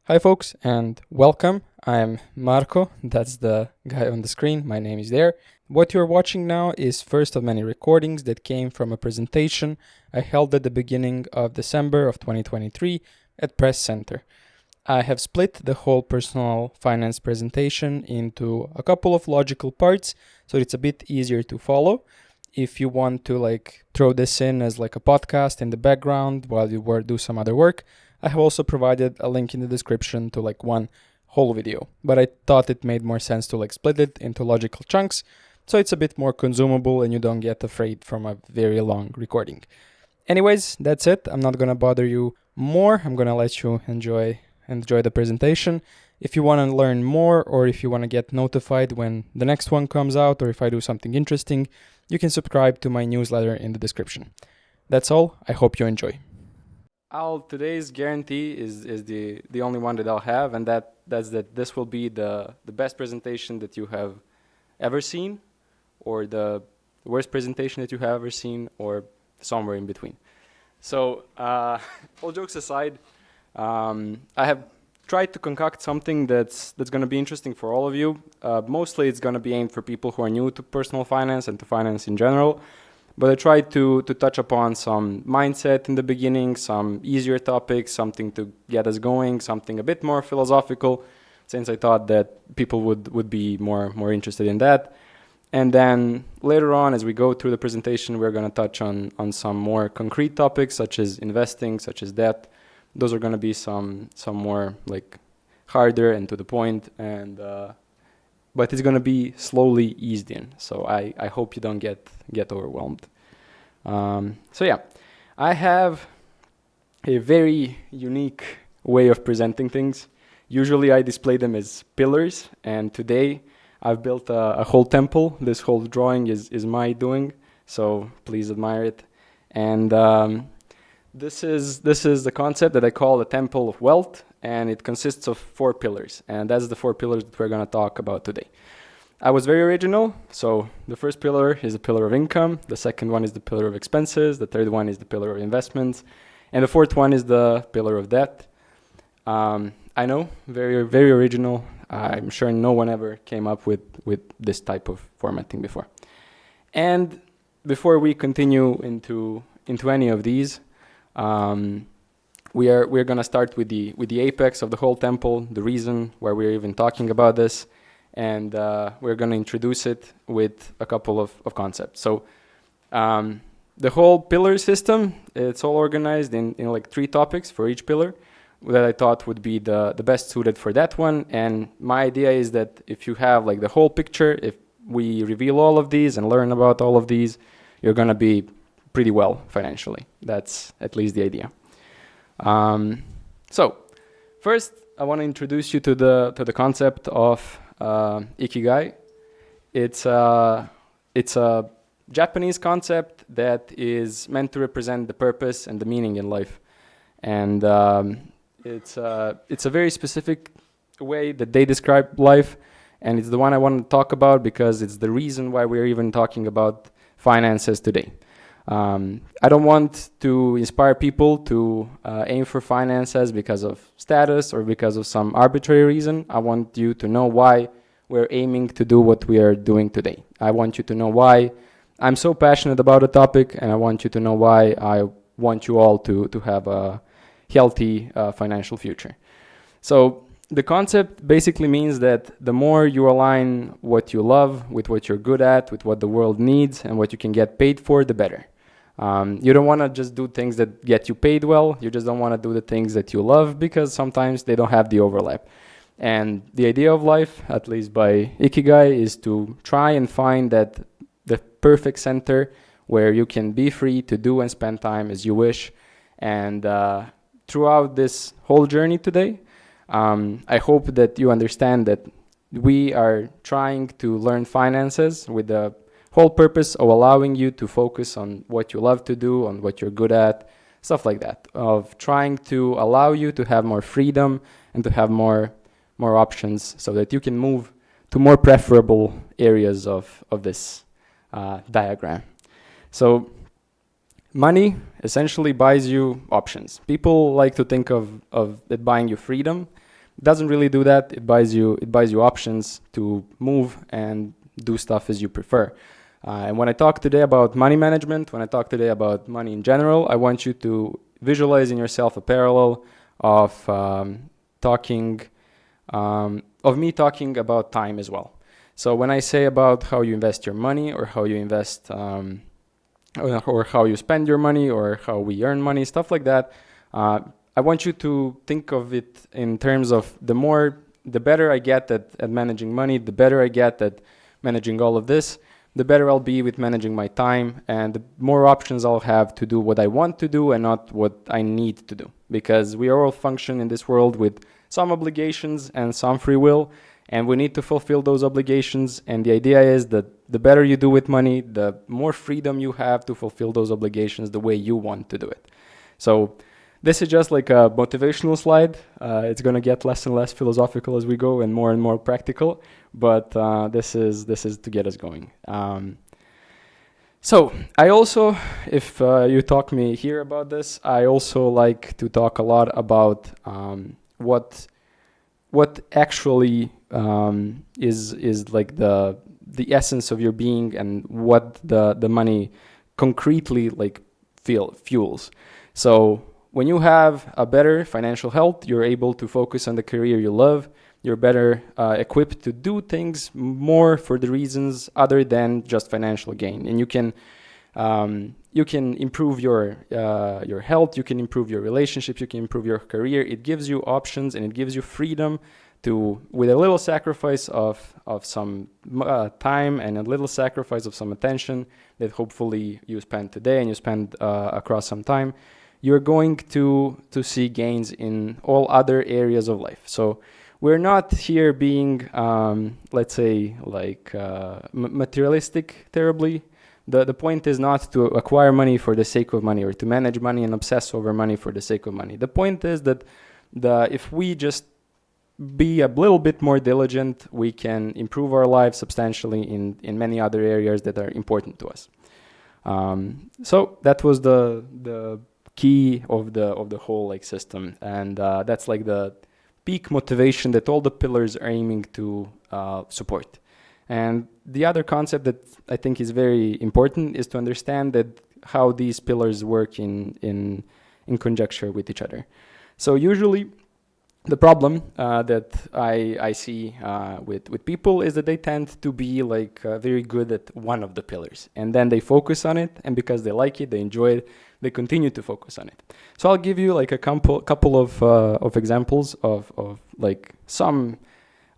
Hi, folks, and welcome. I'm Marco. That's the guy on the screen. My name is there. What you're watching now is first of many recordings that came from a presentation I held at the beginning of December of 2023 at Press Center. I have split the whole personal finance presentation into a couple of logical parts, so it's a bit easier to follow. If you want to throw this in as a podcast in the background while you do some other work, I have also provided a link in the description to one whole video, but I thought it made more sense to split it into logical chunks, so it's a bit more consumable and you don't get afraid from a very long recording. Anyways, that's it. I'm not gonna bother you more. I'm gonna let you enjoy the presentation. If you want to learn more, or if you want to get notified when the next one comes out, or if I do something interesting, you can subscribe to my newsletter in the description. That's all. I hope you enjoy. Today's guarantee is the only one that I'll have, and that's that this will be the best presentation that you have ever seen, or the worst presentation that you have ever seen, or somewhere in between. So all jokes aside, I have tried to concoct something that's going to be interesting for all of you. Mostly it's going to be aimed for people who are new to personal finance and to finance in general. But I tried to touch upon some mindset in the beginning, some easier topics, something to get us going, something a bit more philosophical, since I thought that people would be more interested in that. And then later on, as we go through the presentation, we're going to touch on some more concrete topics, such as investing, such as debt. Those are going to be some more harder and to the point, and but it's going to be slowly eased in. So I hope you don't get overwhelmed. So yeah, I have a very unique way of presenting things. Usually I display them as pillars, and today I've built a whole temple. This whole drawing is my doing, so please admire it. And this is the concept that I call the Temple of Wealth, and it consists of 4 pillars, and that's the 4 pillars that we're going to talk about today. I was very original, so the first pillar is the pillar of income, the second one is the pillar of expenses, the third one is the pillar of investments, and the fourth one is the pillar of debt. I know, very, very original. I'm sure no one ever came up with this type of formatting before. And before we continue into any of these, we're going to start with the apex of the whole temple, the reason why we're even talking about this, and we're going to introduce it with a couple of concepts. So the whole pillar system, it's all organized in 3 topics for each pillar that I thought would be the best suited for that one. And my idea is that if you have the whole picture, if we reveal all of these and learn about all of these, you're going to be pretty well financially. That's at least the idea. So first, I want to introduce you to the concept of Ikigai. It's a Japanese concept that is meant to represent the purpose and the meaning in life, and it's a very specific way that they describe life, and it's the one I want to talk about because it's the reason why we're even talking about finances today. I don't want to inspire people to aim for finances because of status or because of some arbitrary reason. I want you to know why we're aiming to do what we are doing today. I want you to know why I'm so passionate about a topic, and I want you to know why I want you all to have a healthy financial future. So the concept basically means that the more you align what you love with what you're good at, with what the world needs and what you can get paid for, the better. You don't want to just do things that get you paid well. You just don't want to do the things that you love because sometimes they don't have the overlap. And the idea of life, at least by Ikigai, is to try and find the perfect center where you can be free to do and spend time as you wish. And throughout this whole journey today, I hope that you understand that we are trying to learn finances with the whole purpose of allowing you to focus on what you love to do, on what you're good at, stuff like that, of trying to allow you to have more freedom and to have more options so that you can move to more preferable areas of this diagram. So money essentially buys you options. People like to think of it buying you freedom, It doesn't really do that. It buys you options to move and do stuff as you prefer. And when I talk today about money management, when I talk today about money in general, I want you to visualize in yourself a parallel of me talking about time as well. So when I say about how you invest your money, or how you invest, or how you spend your money, or how we earn money, stuff like that, I want you to think of it in terms of the better I get at managing money, the better I get at managing all of this, the better I'll be with managing my time, and the more options I'll have to do what I want to do and not what I need to do. Because we all function in this world with some obligations and some free will, and we need to fulfill those obligations. And the idea is that the better you do with money, the more freedom you have to fulfill those obligations the way you want to do it. So this is just like a motivational slide. It's going to get less and less philosophical as we go, and more practical. But this is to get us going. So I also, if you talk me here about this, I also like to talk a lot about what actually is like the essence of your being, and what the money concretely like fuels. So when you have a better financial health, you're able to focus on the career you love. You're better equipped to do things more for the reasons other than just financial gain. And you can improve your health, you can improve your relationships, you can improve your career. It gives you options, and it gives you freedom to, with a little sacrifice of some time and a little sacrifice of some attention that hopefully you spend today and you spend across some time, you're going to see gains in all other areas of life. So we're not here being, let's say, like materialistic terribly. The point is not to acquire money for the sake of money, or to manage money and obsess over money for the sake of money. The point is that if we just be a little bit more diligent, we can improve our lives substantially in many other areas that are important to us. So that was the key of the whole like system, and that's like the peak motivation that all the pillars are aiming to support. And the other concept that I think is very important is to understand that how these pillars work in conjecture with each other. So usually the problem that I see with people is that they tend to be like very good at one of the pillars, and then they focus on it, and because they like it, they enjoy it, they continue to focus on it. So I'll give you like a couple of examples of like some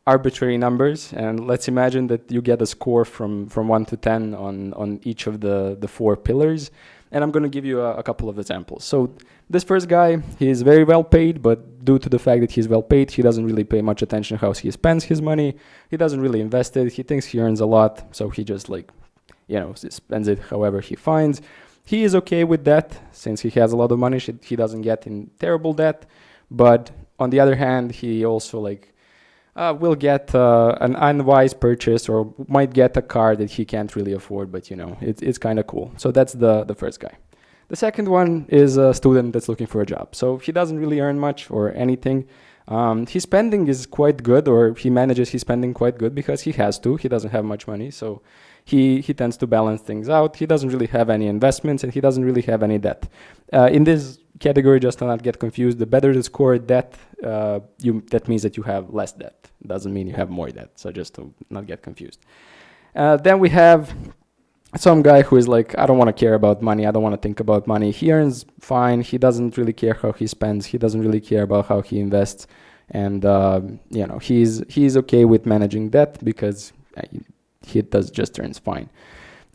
arbitrary numbers, and let's imagine that you get a score from 1 to 10 on each of the 4 pillars, and I'm going to give you a couple of examples. So this first guy, he is very well paid, but due to the fact that he's well paid, he doesn't really pay much attention how he spends his money. He doesn't really invest it. He thinks he earns a lot, so he just like, spends it however he finds. He is okay with that, since he has a lot of money. He doesn't get in terrible debt, but on the other hand, he also like will get an unwise purchase, or might get a car that he can't really afford, but it's kind of cool. So that's the first guy. The second one is a student that's looking for a job. So he doesn't really earn much or anything. His spending is quite good, or he manages his spending quite good because he has to. He doesn't have much money, so he tends to balance things out. He doesn't really have any investments, and he doesn't really have any debt. In this category, just to not get confused, the better the score debt, that means that you have less debt. Doesn't mean you have more debt, so just to not get confused. Then we have some guy who is like, I don't want to care about money. I don't want to think about money. He earns fine. He doesn't really care how he spends. He doesn't really care about how he invests. And, he's okay with managing debt because he just earns fine.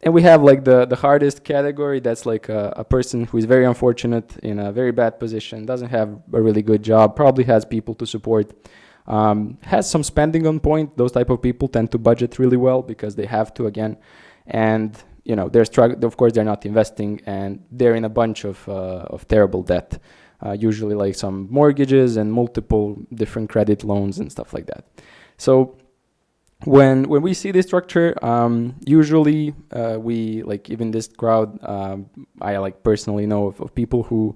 And we have like the hardest category. That's like a person who is very unfortunate, in a very bad position, doesn't have a really good job, probably has people to support, has some spending on point. Those type of people tend to budget really well because they have to, again. And they're struggling. Of course, they're not investing, and they're in a bunch of terrible debt, usually like some mortgages and multiple different credit loans and stuff like that. So when we see this structure, usually we like, even this crowd, I like personally know of people who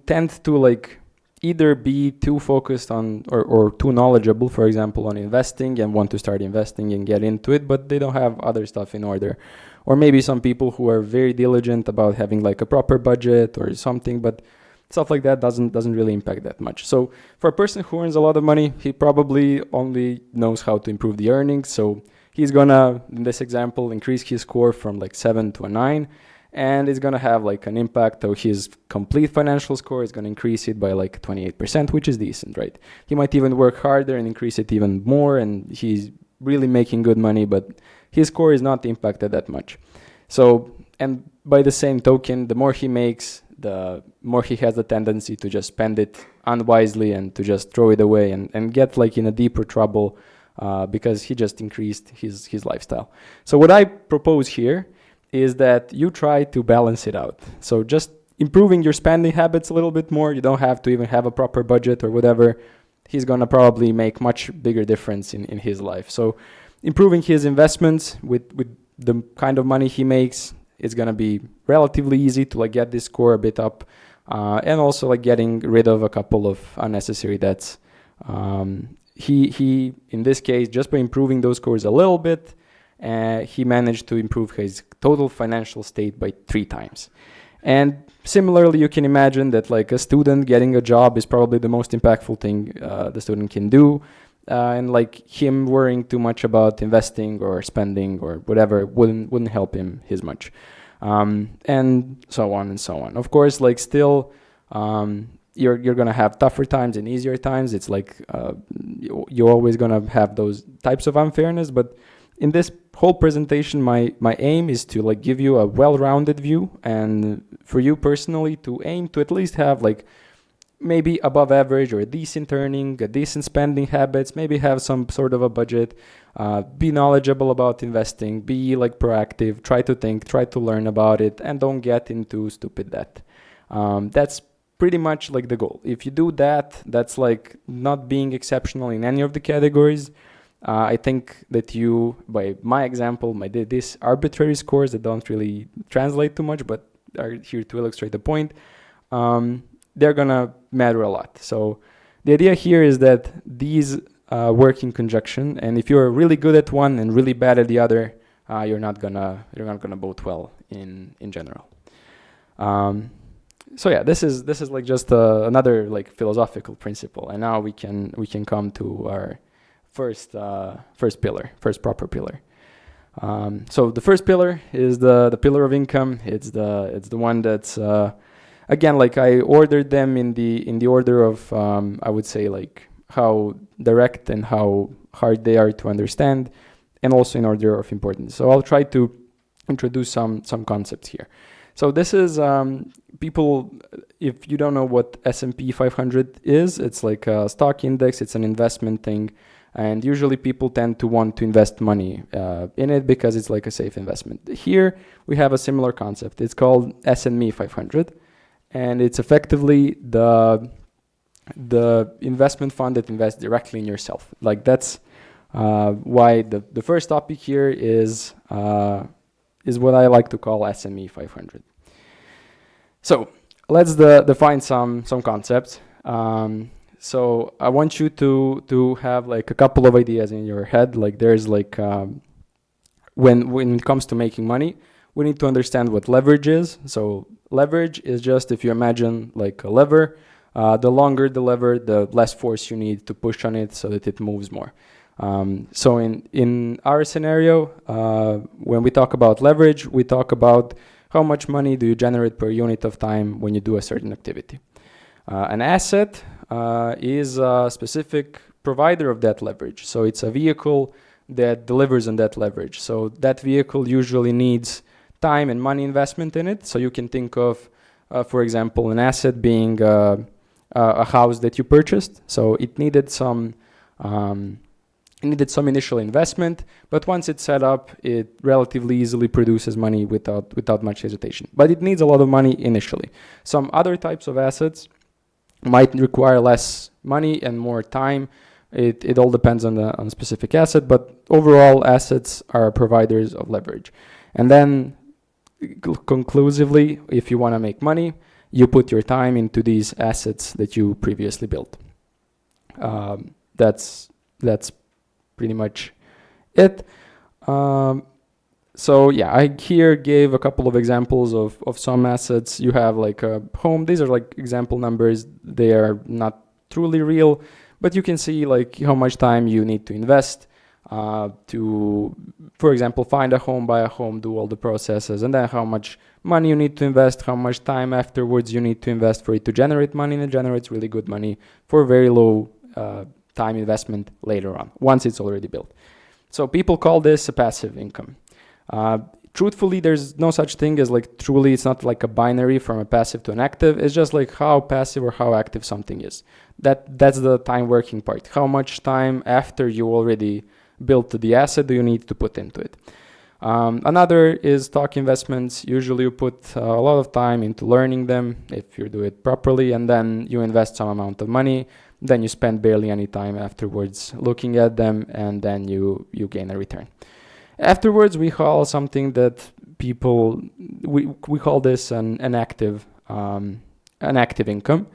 tend to like either be too focused on or too knowledgeable, for example, on investing and want to start investing and get into it, but they don't have other stuff in order. Or maybe some people who are very diligent about having like a proper budget or something, but stuff like that doesn't really impact that much. So for a person who earns a lot of money, he probably only knows how to improve the earnings. So he's gonna, in this example, increase his score from like 7 to a 9, and it's gonna have like an impact of his complete financial score. Is gonna increase it by like 28%, which is decent, right? He might even work harder and increase it even more, and he's really making good money, but his score is not impacted that much. So, and by the same token, the more he makes, the more he has the tendency to just spend it unwisely and to just throw it away and get like in a deeper trouble because he just increased his lifestyle. So what I propose here is that you try to balance it out. So just improving your spending habits a little bit more. You don't have to even have a proper budget or whatever. He's gonna probably make much bigger difference in his life. So improving his investments with the kind of money he makes, it's gonna be relatively easy to like get this score a bit up, and also like getting rid of a couple of unnecessary debts. He in this case, just by improving those scores a little bit, he managed to improve his total financial state by 3 times. And similarly, you can imagine that like a student getting a job is probably the most impactful thing the student can do. And like him worrying too much about investing or spending or whatever wouldn't help him as much. And so on and so on. Of course, like still, you're gonna have tougher times and easier times. It's like you're always gonna have those types of unfairness. But in this whole presentation, my aim is to like give you a well-rounded view, and for you personally to aim to at least have like maybe above average or a decent earning, a decent spending habits, maybe have some sort of a budget, be knowledgeable about investing, be like proactive, try to think, try to learn about it, and don't get into stupid debt. That's pretty much like the goal. If you do that, that's like not being exceptional in any of the categories. I think that you, by my example, these arbitrary scores that don't really translate too much, but are here to illustrate the point, they're gonna matter a lot. So the idea here is that these work in conjunction, and if you're really good at one and really bad at the other, you're not gonna both well in general. So yeah, this is like just another like philosophical principle, and now we can come to our first proper pillar. So the first pillar is the pillar of income. It's the one that's again, like I ordered them in the order of I would say like how direct and how hard they are to understand, and also in order of importance. So I'll try to introduce some concepts here. So this is people, if you don't know what S&P 500 is, it's like a stock index, it's an investment thing. And usually people tend to want to invest money in it because it's like a safe investment. Here we have a similar concept. It's called S&P 500. And it's effectively the investment fund that invests directly in yourself. Like that's why the first topic here is what I like to call S&P 500. So let's define some concepts. So I want you to have like a couple of ideas in your head. Like there's like when it comes to making money, we need to understand what leverage is. So leverage is just, if you imagine like a lever, the longer the lever, the less force you need to push on it so that it moves more. So in our scenario, when we talk about leverage, we talk about how much money do you generate per unit of time when you do a certain activity. An asset is a specific provider of that leverage. So it's a vehicle that delivers on that leverage. So that vehicle usually needs time and money investment in it. So you can think of, for example, an asset being a house that you purchased. So it needed some initial investment, but once it's set up, it relatively easily produces money without much hesitation. But it needs a lot of money initially. Some other types of assets might require less money and more time. It all depends on the specific asset, but overall assets are providers of leverage. And then conclusively, if you want to make money, you put your time into these assets that you previously built. That's pretty much it. So yeah, I here gave a couple of examples of some assets. You have like a home. These are like example numbers. They are not truly real, but you can see like how much time you need to invest to, for example, find a home, buy a home, do all the processes, and then how much money you need to invest, how much time afterwards you need to invest for it to generate money, and it generates really good money for very low time investment later on, once it's already built. So people call this a passive income. Truthfully, there's no such thing as like truly, it's not like a binary from a passive to an active. It's just like how passive or how active something is. That's the time working part. How much time after you already built the asset do you need to put into it? Another is stock investments. Usually you put a lot of time into learning them if you do it properly, and then you invest some amount of money. Then you spend barely any time afterwards looking at them, and then you gain a return. Afterwards, we call something that people, we call this an active income,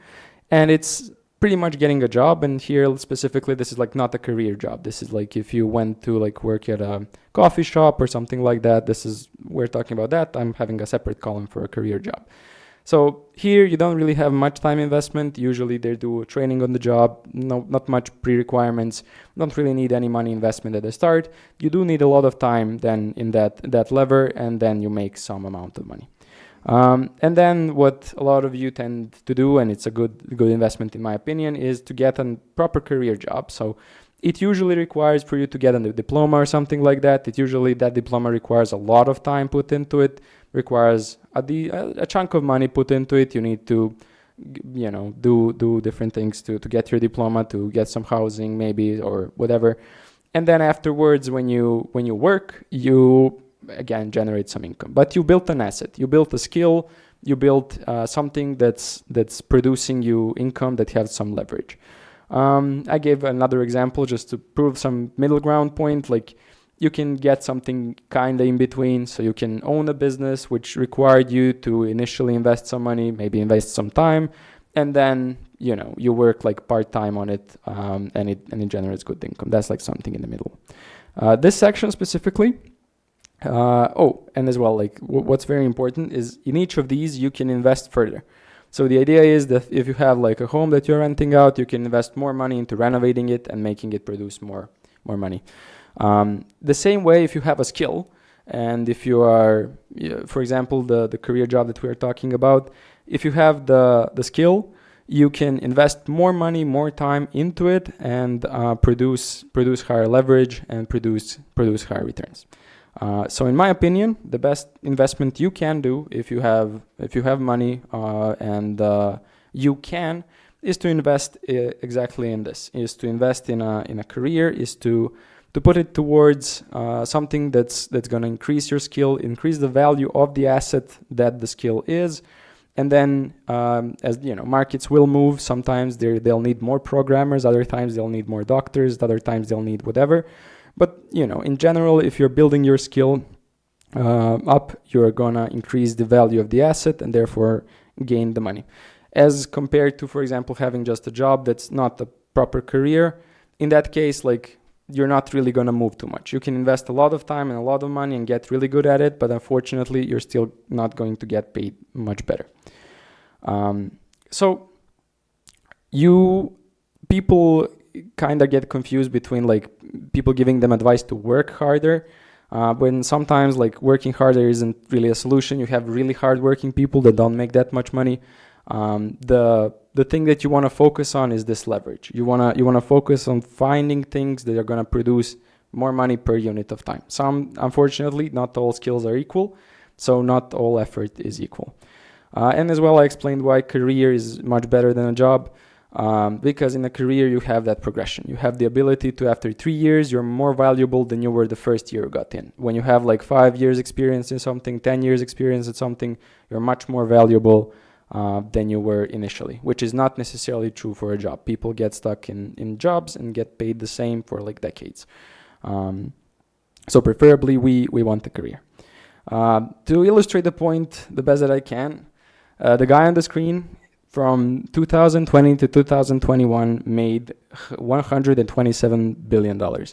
and it's pretty much getting a job. And here specifically, this is like not a career job. This is like if you went to like work at a coffee shop or something like that. We're talking about that. I'm having a separate column for a career job. So here you don't really have much time investment. Usually they do training on the job, not much pre-requirements, don't really need any money investment at the start. You do need a lot of time then in that lever, and then you make some amount of money. And then what a lot of you tend to do, and it's a good investment in my opinion, is to get a proper career job. So it usually requires for you to get a diploma or something like that. That diploma requires a lot of time put into it, requires a chunk of money put into it. You need to, do different things to get your diploma, to get some housing maybe or whatever. And then afterwards, when you work, you again generate some income. But you built an asset, you built a skill, you built something that's producing you income that has some leverage. I gave another example just to prove some middle ground point. Like you can get something kind of in between. So you can own a business which required you to initially invest some money, maybe invest some time, and then you work like part-time on it, and it generates good income. That's like something in the middle. This section specifically, and as well, like what's very important is in each of these you can invest further. So the idea is that if you have like a home that you're renting out, you can invest more money into renovating it and making it produce more money. The same way, if you have a skill, and if you are, for example, the career job that we are talking about, if you have the skill, you can invest more money, more time into it, and produce higher leverage and produce higher returns. So in my opinion, the best investment you can do if you have money and you can, is to invest exactly in this, is to invest in a career, is to put it towards something that's going to increase your skill, increase the value of the asset that the skill is. And then as markets will move. Sometimes they'll need more programmers, other times they'll need more doctors, other times they'll need whatever. But in general, if you're building your skill up, you're gonna increase the value of the asset and therefore gain the money. As compared to, for example, having just a job that's not a proper career, in that case, like you're not really gonna move too much. You can invest a lot of time and a lot of money and get really good at it, but unfortunately, you're still not going to get paid much better. So people kind of get confused between like people giving them advice to work harder, when sometimes like working harder isn't really a solution. You have really hardworking people that don't make that much money. The thing that you want to focus on is this leverage. You want to focus on finding things that are going to produce more money per unit of time. Unfortunately, not all skills are equal, so not all effort is equal. And as well, I explained why career is much better than a job. Because in a career you have that progression. You have the ability to, after 3 years, you're more valuable than you were the first year you got in. When you have like 5 years experience in something, 10 years experience in something, you're much more valuable than you were initially, which is not necessarily true for a job. People get stuck in jobs and get paid the same for like decades. So preferably we want a career. To illustrate the point the best that I can, The guy on the screen from 2020 to 2021 made $127 billion.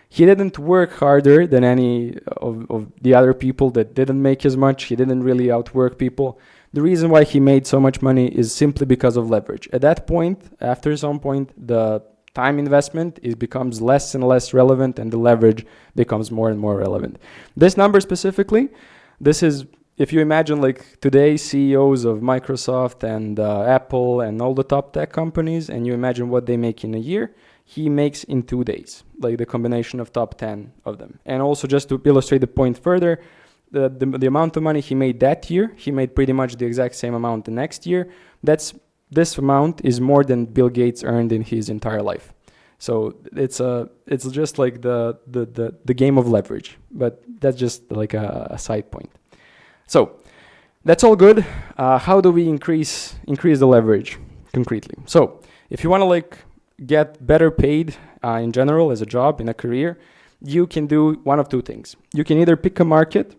He didn't work harder than any of the other people that didn't make as much. He didn't really outwork people. The reason why he made so much money is simply because of leverage. At that point, after some point, the time investment becomes less and less relevant, and the leverage becomes more and more relevant. This number specifically, this is, if you imagine like today's CEOs of Microsoft and Apple and all the top tech companies, and you imagine what they make in a year, he makes in 2 days, like the combination of top 10 of them. And also, just to illustrate the point further, the amount of money he made that year, he made pretty much the exact same amount the next year. This amount is more than Bill Gates earned in his entire life. So it's just like the game of leverage, but that's just like a side point. So that's all good. How do we increase the leverage concretely? So if you want to like get better paid in general as a job, in a career, you can do one of two things. You can either pick a market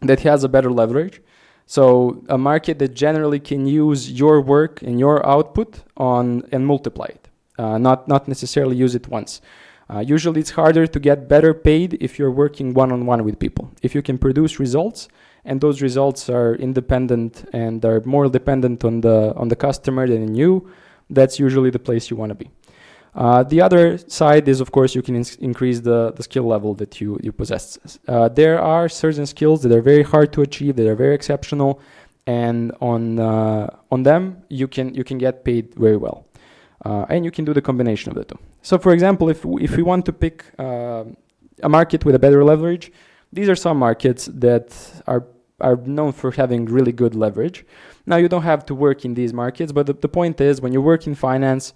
that has a better leverage, so a market that generally can use your work and your output and multiply it, not necessarily use it once. Usually it's harder to get better paid if you're working one-on-one with people. If you can produce results, and those results are independent and are more dependent on the customer than in you, that's usually the place you want to be. The other side is, of course, you can increase the skill level that you possess. There are certain skills that are very hard to achieve, that are very exceptional, and on them you can get paid very well, and you can do the combination of the two. So, for example, if we want to pick a market with a better leverage, these are some markets that are known for having really good leverage. Now, you don't have to work in these markets, but the point is, when you work in finance,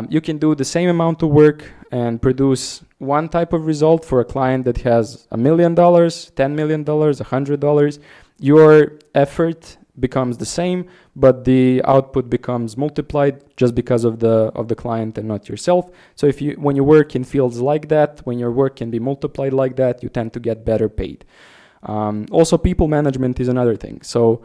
you can do the same amount of work and produce one type of result for a client that has $1 million, $10 million, $100. Your effort becomes the same, but the output becomes multiplied just because of the client and not yourself. So when you work in fields like that, when your work can be multiplied like that, you tend to get better paid. Also, people management is another thing. So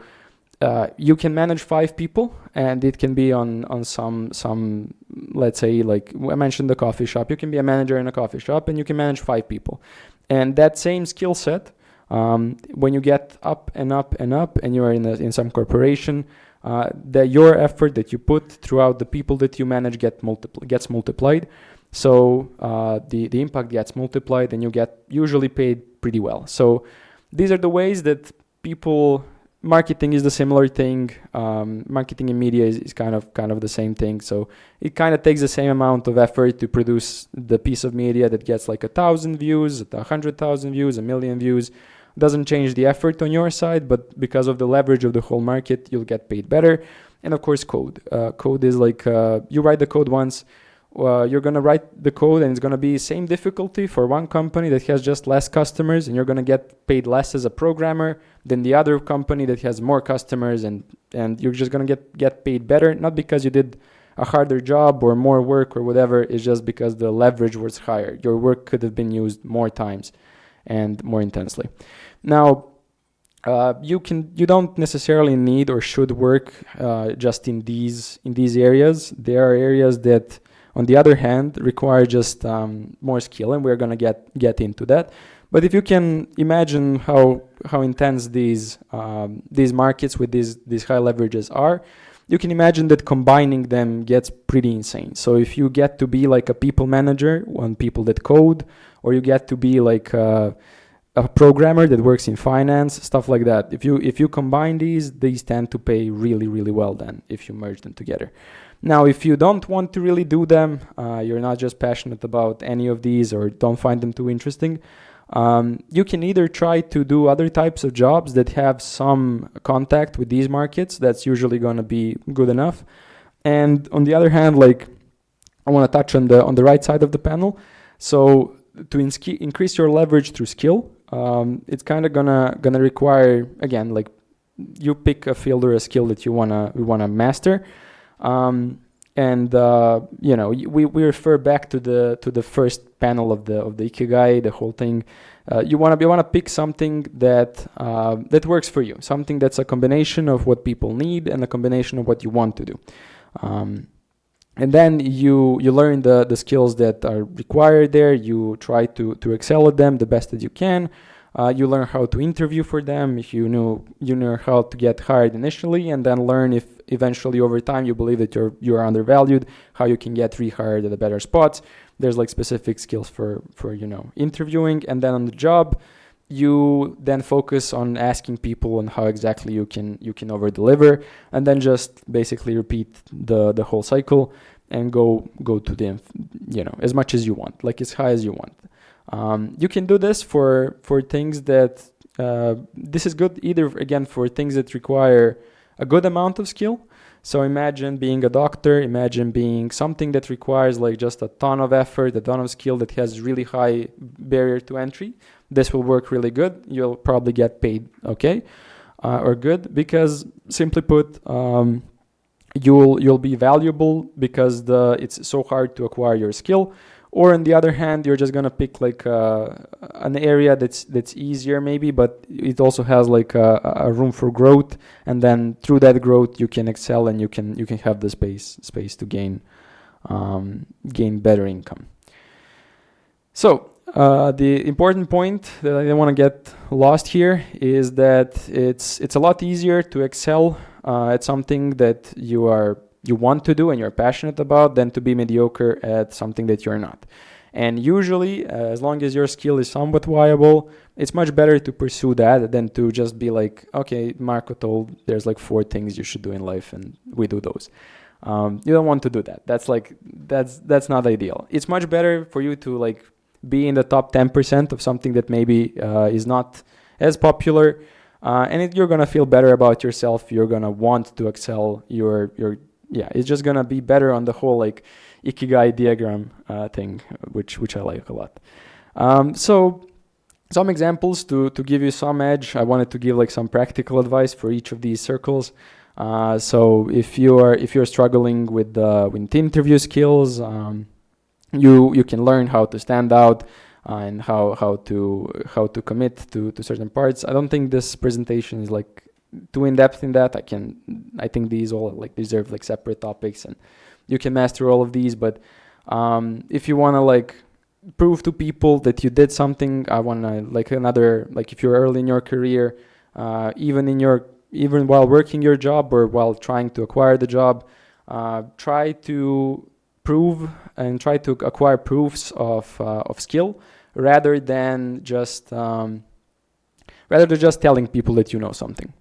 you can manage 5 people, and it can be on some, let's say, like I mentioned, the coffee shop. You can be a manager in a coffee shop, and you can manage 5 people. And that same skill set, when you get up and up and up, and you are in some corporation, that your effort that you put throughout the people that you manage gets multiplied. So the impact gets multiplied, and you get usually paid pretty well. So these are the ways that people. Marketing is the similar thing. Marketing in media is kind of the same thing. So it kind of takes the same amount of effort to produce the piece of media that gets like 1,000 views, 100,000 views, 1 million views. Doesn't change the effort on your side, but because of the leverage of the whole market, you'll get paid better. And of course, code. Code is like you write the code once. You're going to write the code, and it's going to be same difficulty for one company that has just less customers, and you're going to get paid less as a programmer than the other company that has more customers, and you're just going to get paid better, not because you did a harder job or more work or whatever. It's just because the leverage was higher. Your work could have been used more times and more intensely. Now, you don't necessarily need or should work just in these areas. There are areas that, on the other hand, require just more skill, and we're going to get into that. But if you can imagine how intense these markets with these high leverages are, you can imagine that combining them gets pretty insane. So if you get to be like a people manager on people that code, or you get to be like a programmer that works in finance, stuff like that. If you combine these tend to pay really, really well then if you merge them together. Now, if you don't want to really do them, you're not just passionate about any of these or don't find them too interesting, you can either try to do other types of jobs that have some contact with these markets. That's usually going to be good enough. And on the other hand, like I want to touch on the right side of the panel. So to increase your leverage through skill, it's kind of gonna require, again, like you pick a field or a skill that you wanna master. And we refer back to the first panel of the Ikigai, the whole thing. You want to pick something that works for you, something that's a combination of what people need and a combination of what you want to do. And then you learn the skills that are required there. You try to excel at them the best that you can. You learn how to interview for them. If you know how to get hired initially, and then learn if eventually over time you believe that you're undervalued, how you can get rehired at a better spots. There's like specific skills for interviewing, and then on the job, you then focus on asking people on how exactly you can over deliver, and then just basically repeat the whole cycle and go to the as much as you want, like as high as you want. You can do this for things that this is good either again for things that require a good amount of skill. So imagine being a doctor, imagine being something that requires like just a ton of effort, a ton of skill that has really high barrier to entry. This will work really good. You'll probably get paid okay or good, because simply put, you'll be valuable because it's so hard to acquire your skill. Or on the other hand, you're just gonna pick like an area that's easier maybe, but it also has like a room for growth, and then through that growth you can excel and you can have the space to gain better income. So the important point that I don't want to get lost here is that it's a lot easier to excel at something that you want to do and you're passionate about than to be mediocre at something that you're not. And usually, as long as your skill is somewhat viable, it's much better to pursue that than to just be like, okay, Marco told there's like 4 things you should do in life and we do those. You don't want to do that. That's not ideal. It's much better for you to like be in the top 10% of something that maybe is not as popular, and you're gonna feel better about yourself. You're gonna want to excel. It's just gonna be better on the whole like Ikigai diagram thing, which I like a lot. So some examples to give you some edge. I wanted to give like some practical advice for each of these circles. So if you're struggling with interview skills, you can learn how to stand out and how to commit to certain parts. I don't think this presentation is like too in depth in that. I think these all like deserve like separate topics, and you can master all of these. But if you want to like prove to people that you did something, I want to like if you're early in your career, even while working your job or while trying to acquire the job, try to prove and try to acquire proofs of skill rather than just telling people that you know something,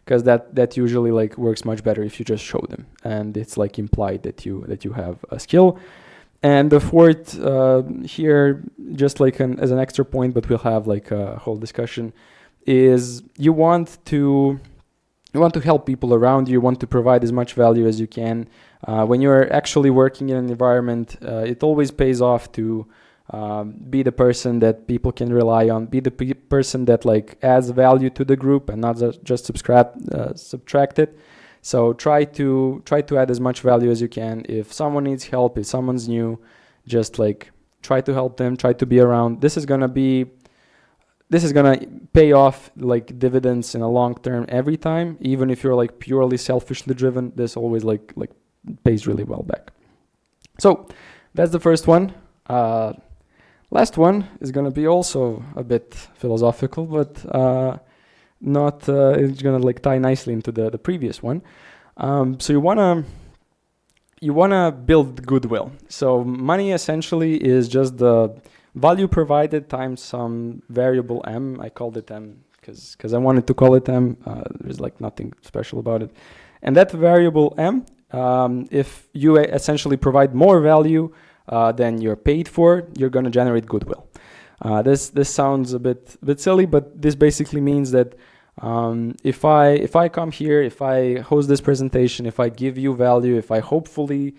because that usually like works much better if you just show them and it's like implied that you have a skill. And the fourth here, just like as an extra point, but we'll have like a whole discussion, is you want to help people around you. You want to provide as much value as you can. When you're actually working in an environment, it always pays off to be the person that people can rely on, be the person that like adds value to the group and not just subtract it. So try to add as much value as you can. If someone needs help, if someone's new, just like try to help them, try to be around. This is gonna pay off like dividends in a long term every time. Even if you're like purely selfishly driven, this always like pays really well back. So that's the first one. Last one is gonna be also a bit philosophical, but not it's gonna like tie nicely into the previous one. So you wanna build goodwill. So money essentially is just the value provided times some variable M. I called it M because I wanted to call it M. There's like nothing special about it. And that variable M, if you essentially provide more value than you're paid for, you're gonna generate goodwill. This sounds a bit silly, but this basically means that if I come here, if I host this presentation, if I give you value, if I hopefully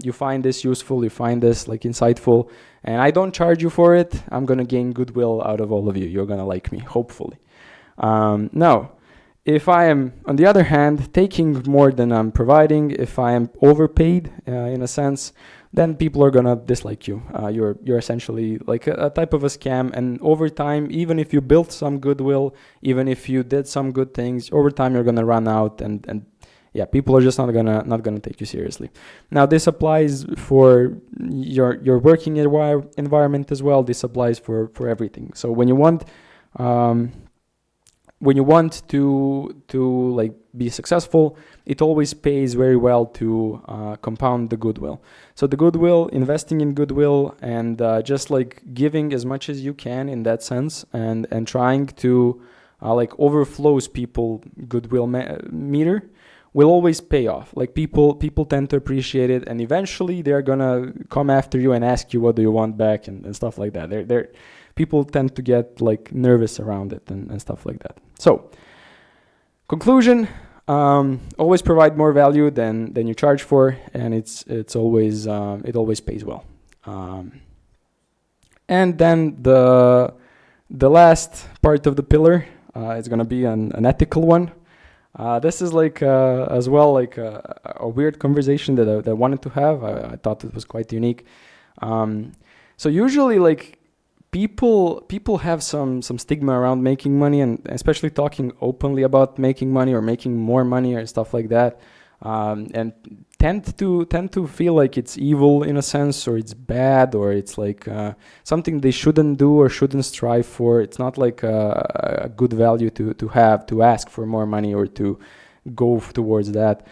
you find this useful, you find this like insightful, and I don't charge you for it, I'm gonna gain goodwill out of all of you. You're gonna like me, hopefully. Now, If I am, on the other hand, taking more than I'm providing, if I am overpaid in a sense, then people are gonna dislike you. You're essentially like a type of a scam, and over time, even if you built some goodwill, even if you did some good things, over time you're gonna run out, and yeah, people are just not gonna take you seriously. Now this applies for your working environment as well. This applies for everything. So when you want to like be successful, it always pays very well to compound the goodwill. So the goodwill, investing in goodwill, and just like giving as much as you can in that sense, and trying to like overflows people goodwill meter, will always pay off. Like people tend to appreciate it, and eventually they're gonna come after you and ask you what do you want back, and stuff like that. People tend to get like nervous around it, and stuff like that. So conclusion, always provide more value than you charge for, and it's always it always pays well. And then the last part of the pillar is gonna be an ethical one. This is like as well like a weird conversation that I wanted to have. I thought it was quite unique. So usually like people have some stigma around making money, and especially talking openly about making money or making more money or stuff like that, and tend to feel like it's evil in a sense, or it's bad, or it's like something they shouldn't do or shouldn't strive for. It's not like a good value to have, to ask for more money or to go towards that.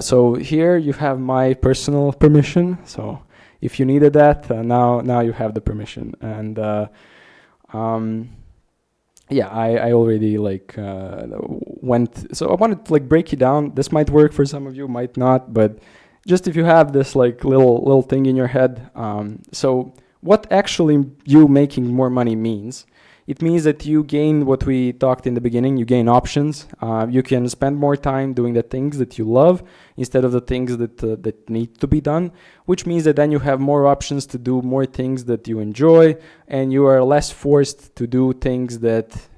So here you have my personal permission. So if you needed that, now you have the permission. And yeah, I already like went. So I wanted to like break it down. This might work for some of you, might not, but just if you have this like little thing in your head. So what actually you making more money means? It means that you gain what we talked in the beginning. You gain options. You can spend more time doing the things that you love instead of the things that need to be done, which means that then you have more options to do more things that you enjoy, and you are less forced to do things that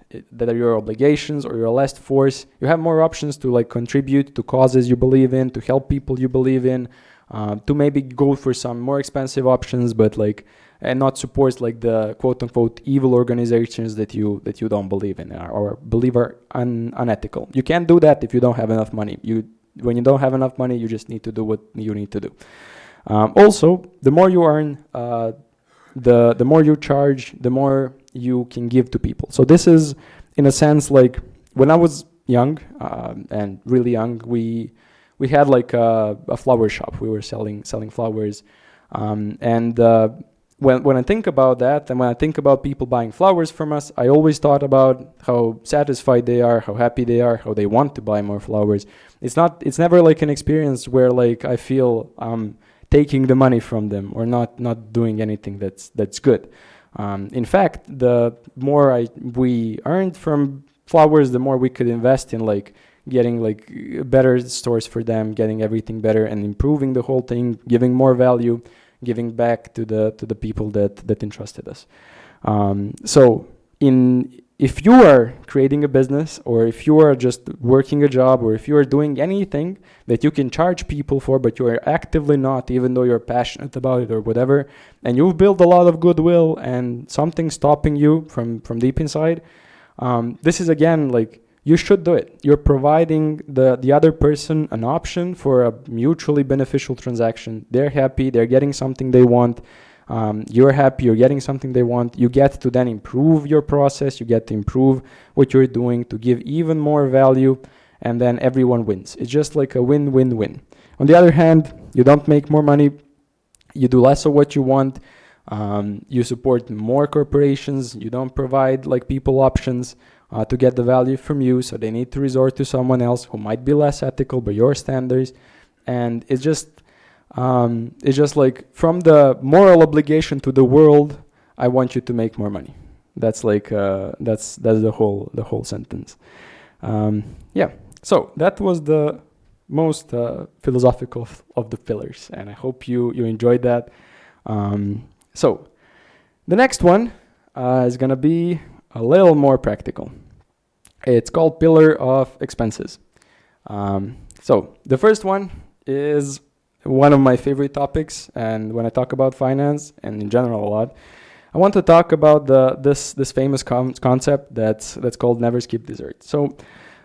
are your obligations, or you're less forced. You have more options to like contribute to causes you believe in, to help people you believe in, to maybe go for some more expensive options, but like, and not support like the quote unquote evil organizations that you don't believe in, or believe are unethical. You can't do that if you don't have enough money. When you don't have enough money, you just need to do what you need to do. Also, the more you earn, the more you charge, the more you can give to people. So this is, in a sense, like when I was young and really young, we had like a flower shop. We were selling flowers, and when I think about that, and when I think about people buying flowers from us, I always thought about how satisfied they are, how happy they are, how they want to buy more flowers. It's never like an experience where like I feel taking the money from them, or not doing anything that's good. In fact, the more we earned from flowers, the more we could invest in like getting like better stores for them, getting everything better, and improving the whole thing, giving more value, giving back to the people that entrusted us. So if you are creating a business, or if you are just working a job, or if you are doing anything that you can charge people for, but you are actively not, even though you're passionate about it or whatever, and you've built a lot of goodwill and something stopping you from deep inside, this is again like, you should do it. You're providing the other person an option for a mutually beneficial transaction. They're happy, they're getting something they want. You're happy, you're getting something they want. You get to then improve your process, you get to improve what you're doing to give even more value, and then everyone wins. It's just like a win-win-win. On the other hand, you don't make more money, you do less of what you want, you support more corporations, you don't provide like people options to get the value from you, so they need to resort to someone else who might be less ethical by your standards. And it's just like, from the moral obligation to the world, I want you to make more money. That's like that's the whole sentence. Yeah. So that was the most philosophical of the pillars, and I hope you enjoyed that. So the next one is gonna be a little more practical. It's called pillar of expenses. So the first one is one of my favorite topics, and when I talk about finance and in general a lot, I want to talk about this famous concept that's called never skip dessert. So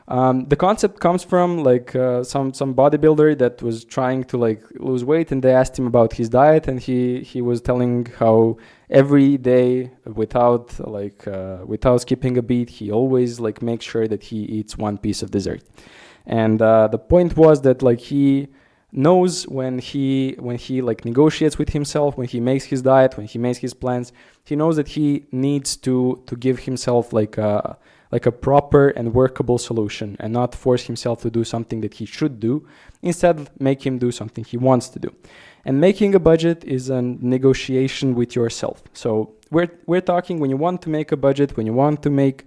the concept comes from like some bodybuilder that was trying to like lose weight, and they asked him about his diet, and he was telling how every day without skipping a beat, he always like makes sure that he eats one piece of dessert. And the point was that like he knows when he like negotiates with himself, when he makes his diet, when he makes his plans, he knows that he needs to give himself like a proper and workable solution, and not force himself to do something that he should do. Instead, make him do something he wants to do. And making a budget is a negotiation with yourself. So we're talking when you want to make a budget, when you want to make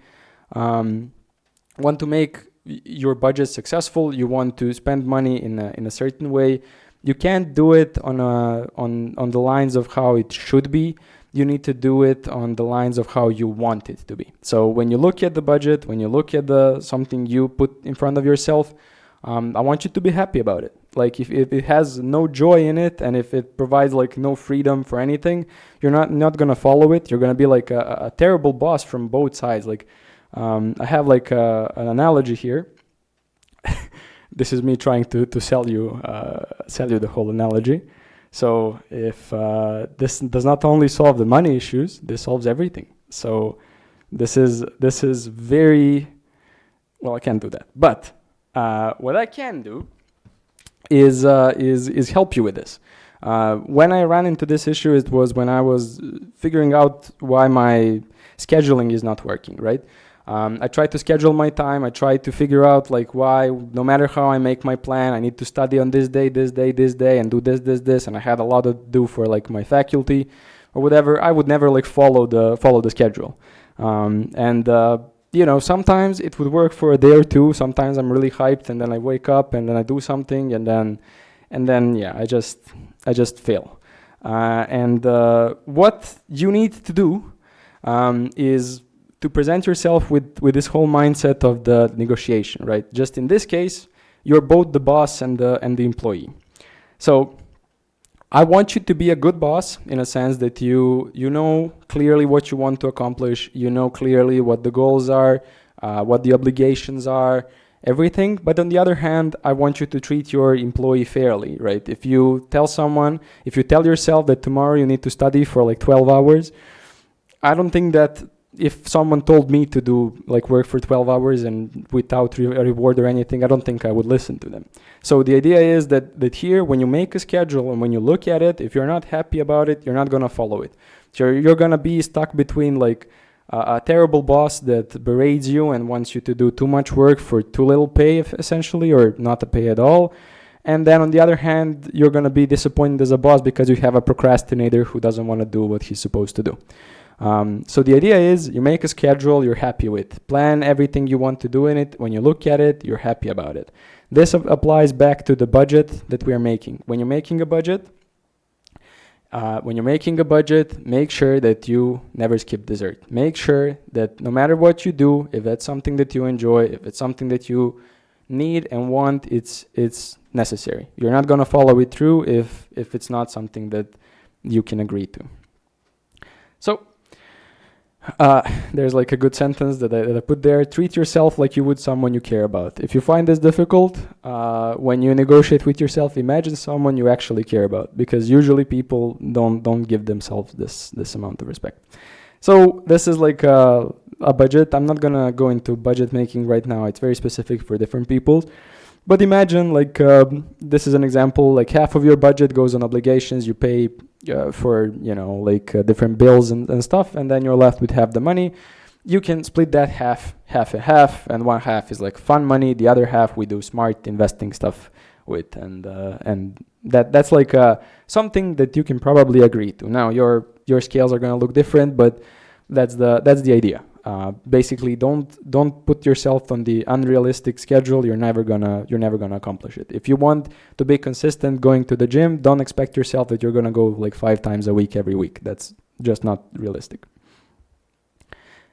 your budget successful, you want to spend money in a certain way. You can't do it on the lines of how it should be. You need to do it on the lines of how you want it to be. So when you look at the budget, when you look at something you put in front of yourself, I want you to be happy about it. Like if it has no joy in it, and if it provides like no freedom for anything, you're not gonna follow it. You're gonna be like a terrible boss from both sides. Like I have like an analogy here. This is me trying to sell you the whole analogy. So if this does not only solve the money issues, this solves everything. So this is very well. I can't do that, but what I can do is help you with this. When I ran into this issue, it was when I was figuring out why my scheduling is not working. Right. I try to schedule my time. I try to figure out like why, no matter how I make my plan, I need to study on this day, and do this. And I had a lot to do for like my faculty or whatever. I would never like follow the schedule. Sometimes it would work for a day or two. Sometimes I'm really hyped, and then I wake up and then I do something, and then yeah, I just fail. What you need to do is to present yourself with this whole mindset of the negotiation, right? Just in this case, you're both the boss and the employee. So I want you to be a good boss in a sense that you know clearly what you want to accomplish, you know clearly what the goals are, what the obligations are, everything. But on the other hand, I want you to treat your employee fairly, right? If you tell yourself that tomorrow you need to study for like 12 hours, I don't think that if someone told me to do like work for 12 hours and without a reward or anything, I don't think I would listen to them. So the idea is that here, when you make a schedule and when you look at it, if you're not happy about it, you're not going to follow it. So you're going to be stuck between like a terrible boss that berates you and wants you to do too much work for too little pay, essentially, or not a pay at all. And then on the other hand, you're going to be disappointed as a boss because you have a procrastinator who doesn't want to do what he's supposed to do. So the idea is you make a schedule you're happy with. Plan everything you want to do in it. When you look at it, you're happy about it. This applies back to the budget that we are making. When you're making a budget, make sure that you never skip dessert. Make sure that no matter what you do, if that's something that you enjoy, if it's something that you need and want, it's necessary. You're not going to follow it through if it's not something that you can agree to. So there's like a good sentence that I put there. Treat yourself like you would someone you care about. If you find this difficult, when you negotiate with yourself, imagine someone you actually care about, because usually people don't give themselves this amount of respect. So this is like a budget. I'm not gonna go into budget making right now. It's very specific for different people. But imagine like this is an example, like half of your budget goes on obligations. You pay for different bills and stuff, and then you're left with half the money. You can split that half and half, and one half is like fun money. The other half we do smart investing stuff with, and that's like something that you can probably agree to. Now your scales are gonna look different, but that's the idea. Basically, don't put yourself on the unrealistic schedule. You're never gonna accomplish it. If you want to be consistent going to the gym, don't expect yourself that you're gonna go like 5 times a week every week. That's just not realistic.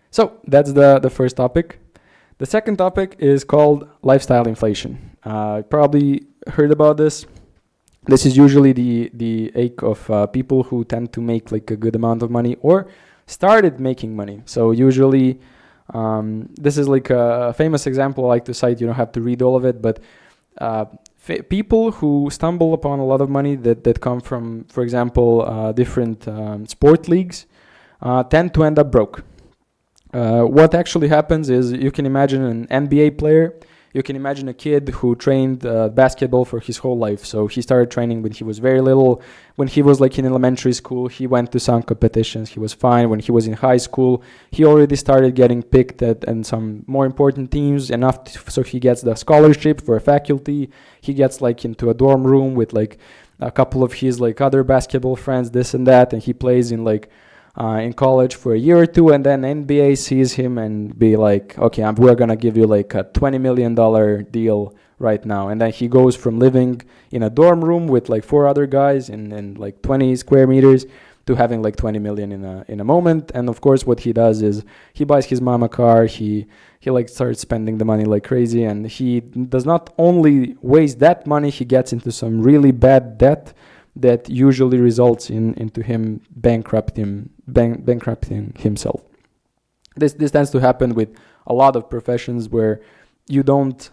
So that's the first topic. The second topic is called lifestyle inflation. You probably heard about this. This is usually the ache of people who tend to make like a good amount of money or started making money. So usually, this is like a famous example I like to cite. You don't have to read all of it, but people who stumble upon a lot of money that come from, for example, different sport leagues, tend to end up broke. What actually happens is you can imagine an NBA player. You can imagine a kid who trained basketball for his whole life. So he started training when he was very little. When he was like in elementary school, he went to some competitions. He was fine. When he was in high school, he already started getting picked at and some more important teams enough so he gets the scholarship for a faculty. He gets like into a dorm room with like a couple of his like other basketball friends, this and that, and he plays in like in college for a year or two, and then NBA sees him and be like, okay, we're gonna give you like a $20 million deal right now. And then he goes from living in a dorm room with like 4 other guys in like 20 square meters to having like 20 million in a moment. And of course what he does is he buys his mom a car. He like starts spending the money like crazy, and he does not only waste that money, he gets into some really bad debt that usually results into him bankrupting himself. This tends to happen with a lot of professions where you don't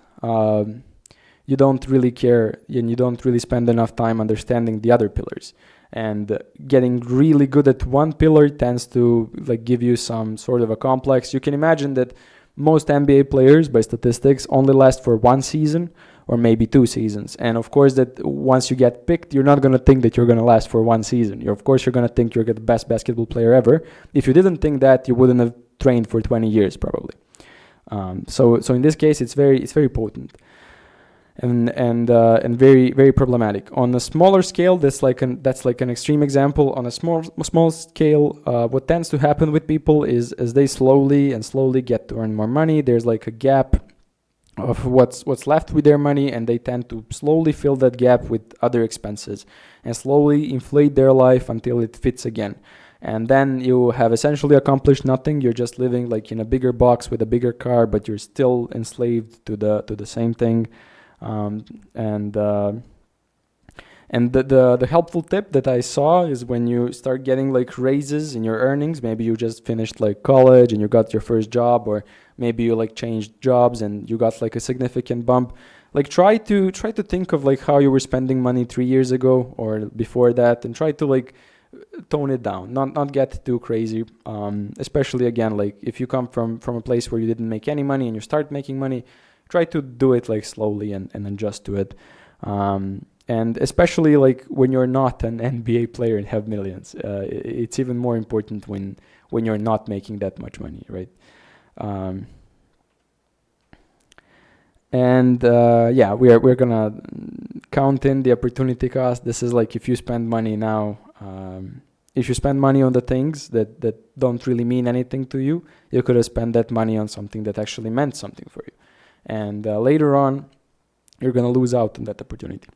really care and you don't really spend enough time understanding the other pillars. And getting really good at one pillar tends to like give you some sort of a complex. You can imagine that most NBA players, by statistics, only last for 1 season or maybe 2 seasons. And of course that once you get picked, you're not going to think that you're going to last for 1 season. Of course you're going to think you're the best basketball player ever. If you didn't think that, you wouldn't have trained for 20 years probably. So in this case, it's very potent and very, very problematic. On a smaller scale, that's like an extreme example. On a small scale, what tends to happen with people is as they slowly get to earn more money, there's like a gap of what's left with their money, and they tend to slowly fill that gap with other expenses and slowly inflate their life until it fits again. And then you have essentially accomplished nothing. You're just living like in a bigger box with a bigger car, but you're still enslaved to the same thing. And the helpful tip that I saw is when you start getting like raises in your earnings, maybe you just finished like college and you got your first job, or maybe you like changed jobs and you got like a significant bump. Like try to think of like how you were spending money 3 years ago or before that, and try to like tone it down, not get too crazy. Especially again, like if you come from a place where you didn't make any money and you start making money, try to do it like slowly and adjust to it. And especially like when you're not an NBA player and have millions, it's even more important when you're not making that much money, right? We're gonna count in the opportunity cost. This is like if you spend money now, if you spend money on the things that don't really mean anything to you, you could have spent that money on something that actually meant something for you. And later on, you're gonna lose out on that opportunity.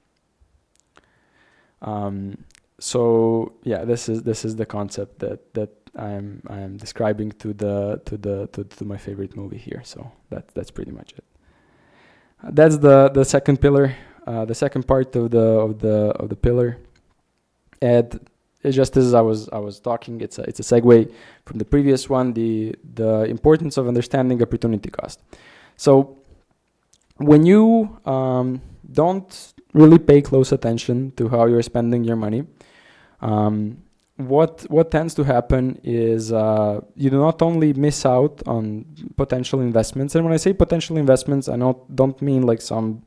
This is the concept that I'm describing to my favorite movie here. So that's pretty much it. That's the second pillar, the second part of the pillar. And it's just as I was talking, it's a segue from the previous one, the importance of understanding opportunity cost. So when you don't really pay close attention to how you're spending your money, what tends to happen is you do not only miss out on potential investments. And when I say potential investments, I don't mean like some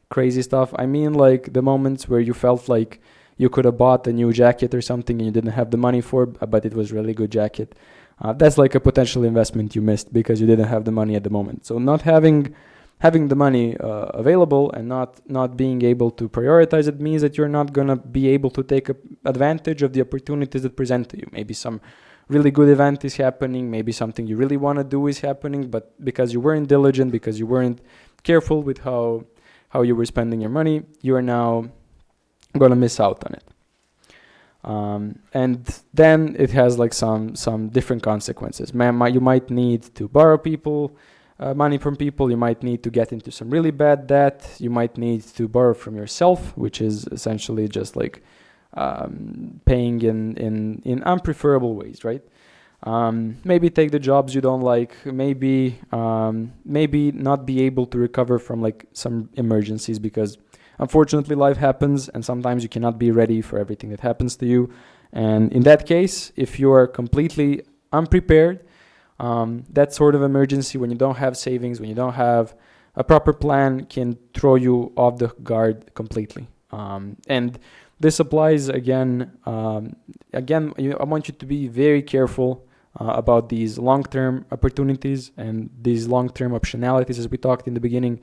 crazy stuff. I mean like the moments where you felt like you could have bought a new jacket or something and you didn't have the money for, but it was a really good jacket. That's like a potential investment you missed because you didn't have the money at the moment. So not having the money available and not being able to prioritize it means that you're not going to be able to take advantage of the opportunities that present to you. Maybe some really good event is happening, maybe something you really want to do is happening, but because you weren't diligent, because you weren't careful with how you were spending your money, you are now going to miss out on it. And then it has like some different consequences. You might need to borrow people money from people. You might need to get into some really bad debt. You might need to borrow from yourself, which is essentially just like paying in unpreferable ways, right? Maybe take the jobs you don't like. Maybe not be able to recover from like some emergencies, because unfortunately life happens and sometimes you cannot be ready for everything that happens to you. And in that case, if you are completely unprepared, that sort of emergency, when you don't have savings, when you don't have a proper plan, can throw you off the guard completely. And this applies again. I want you to be very careful about these long-term opportunities and these long-term optionalities, as we talked in the beginning,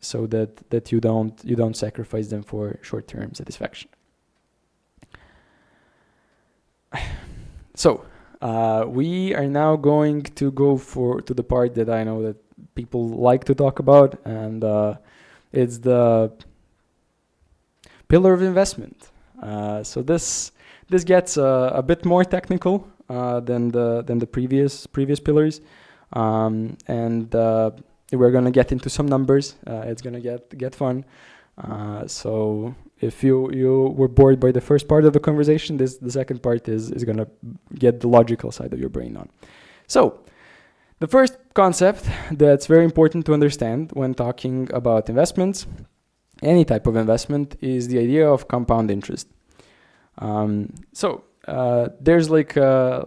so that you don't sacrifice them for short-term satisfaction. So we are now going to go to the part that I know that people like to talk about, and it's the pillar of investment. So this gets a bit more technical than the previous pillars, and we're gonna get into some numbers. It's gonna get fun. So if you were bored by the first part of the conversation, the second part is gonna get the logical side of your brain on. So the first concept that's very important to understand when talking about investments, any type of investment, is the idea of compound interest. So there's like a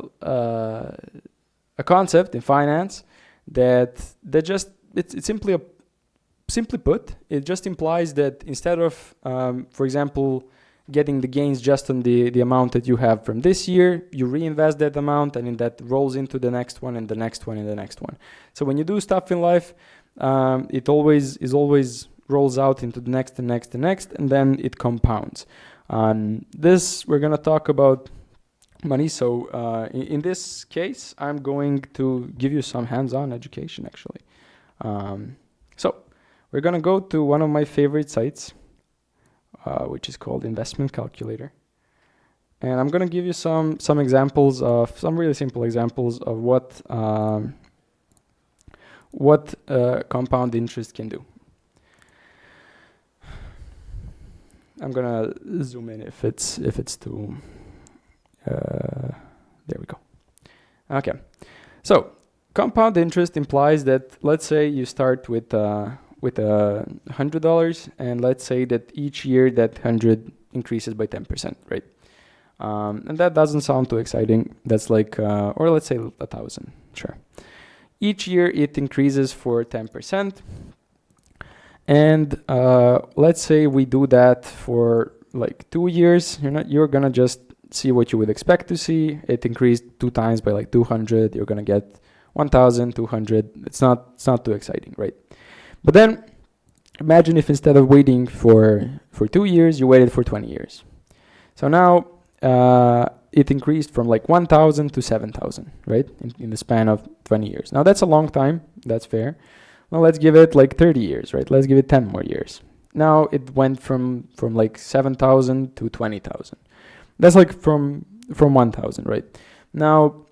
concept in finance that just it's simply put, it just implies that instead of, for example, getting the gains just on the amount that you have from this year, you reinvest that amount, and that rolls into the next one and the next one and the next one. So when you do stuff in life, it always rolls out into the next and next and next, and then it compounds. This, we're gonna talk about money. So in this case, I'm going to give you some hands-on education, actually. So we're gonna go to one of my favorite sites, which is called Investment Calculator, and I'm gonna give you some examples of some really simple examples of what compound interest can do. I'm gonna zoom in if it's too. There we go. Okay, so compound interest implies that, let's say you start with $100, and let's say that each year that 100 increases by 10%, right? And that doesn't sound too exciting. That's like, or let's say 1,000, sure. Each year it increases for 10%. And let's say we do that for like 2 years. You're gonna just see what you would expect to see. It increased 2 times by like 200. You're gonna get 1,200. It's not too exciting, right? But then imagine if instead of waiting for 2 years, you waited for 20 years. So now it increased from like 1,000 to 7,000, right? In the span of 20 years. Now that's a long time. That's fair. Well, let's give it like 30 years, right? Let's give it 10 more years. Now it went from like 7,000 to 20,000. That's like from 1,000, right? Now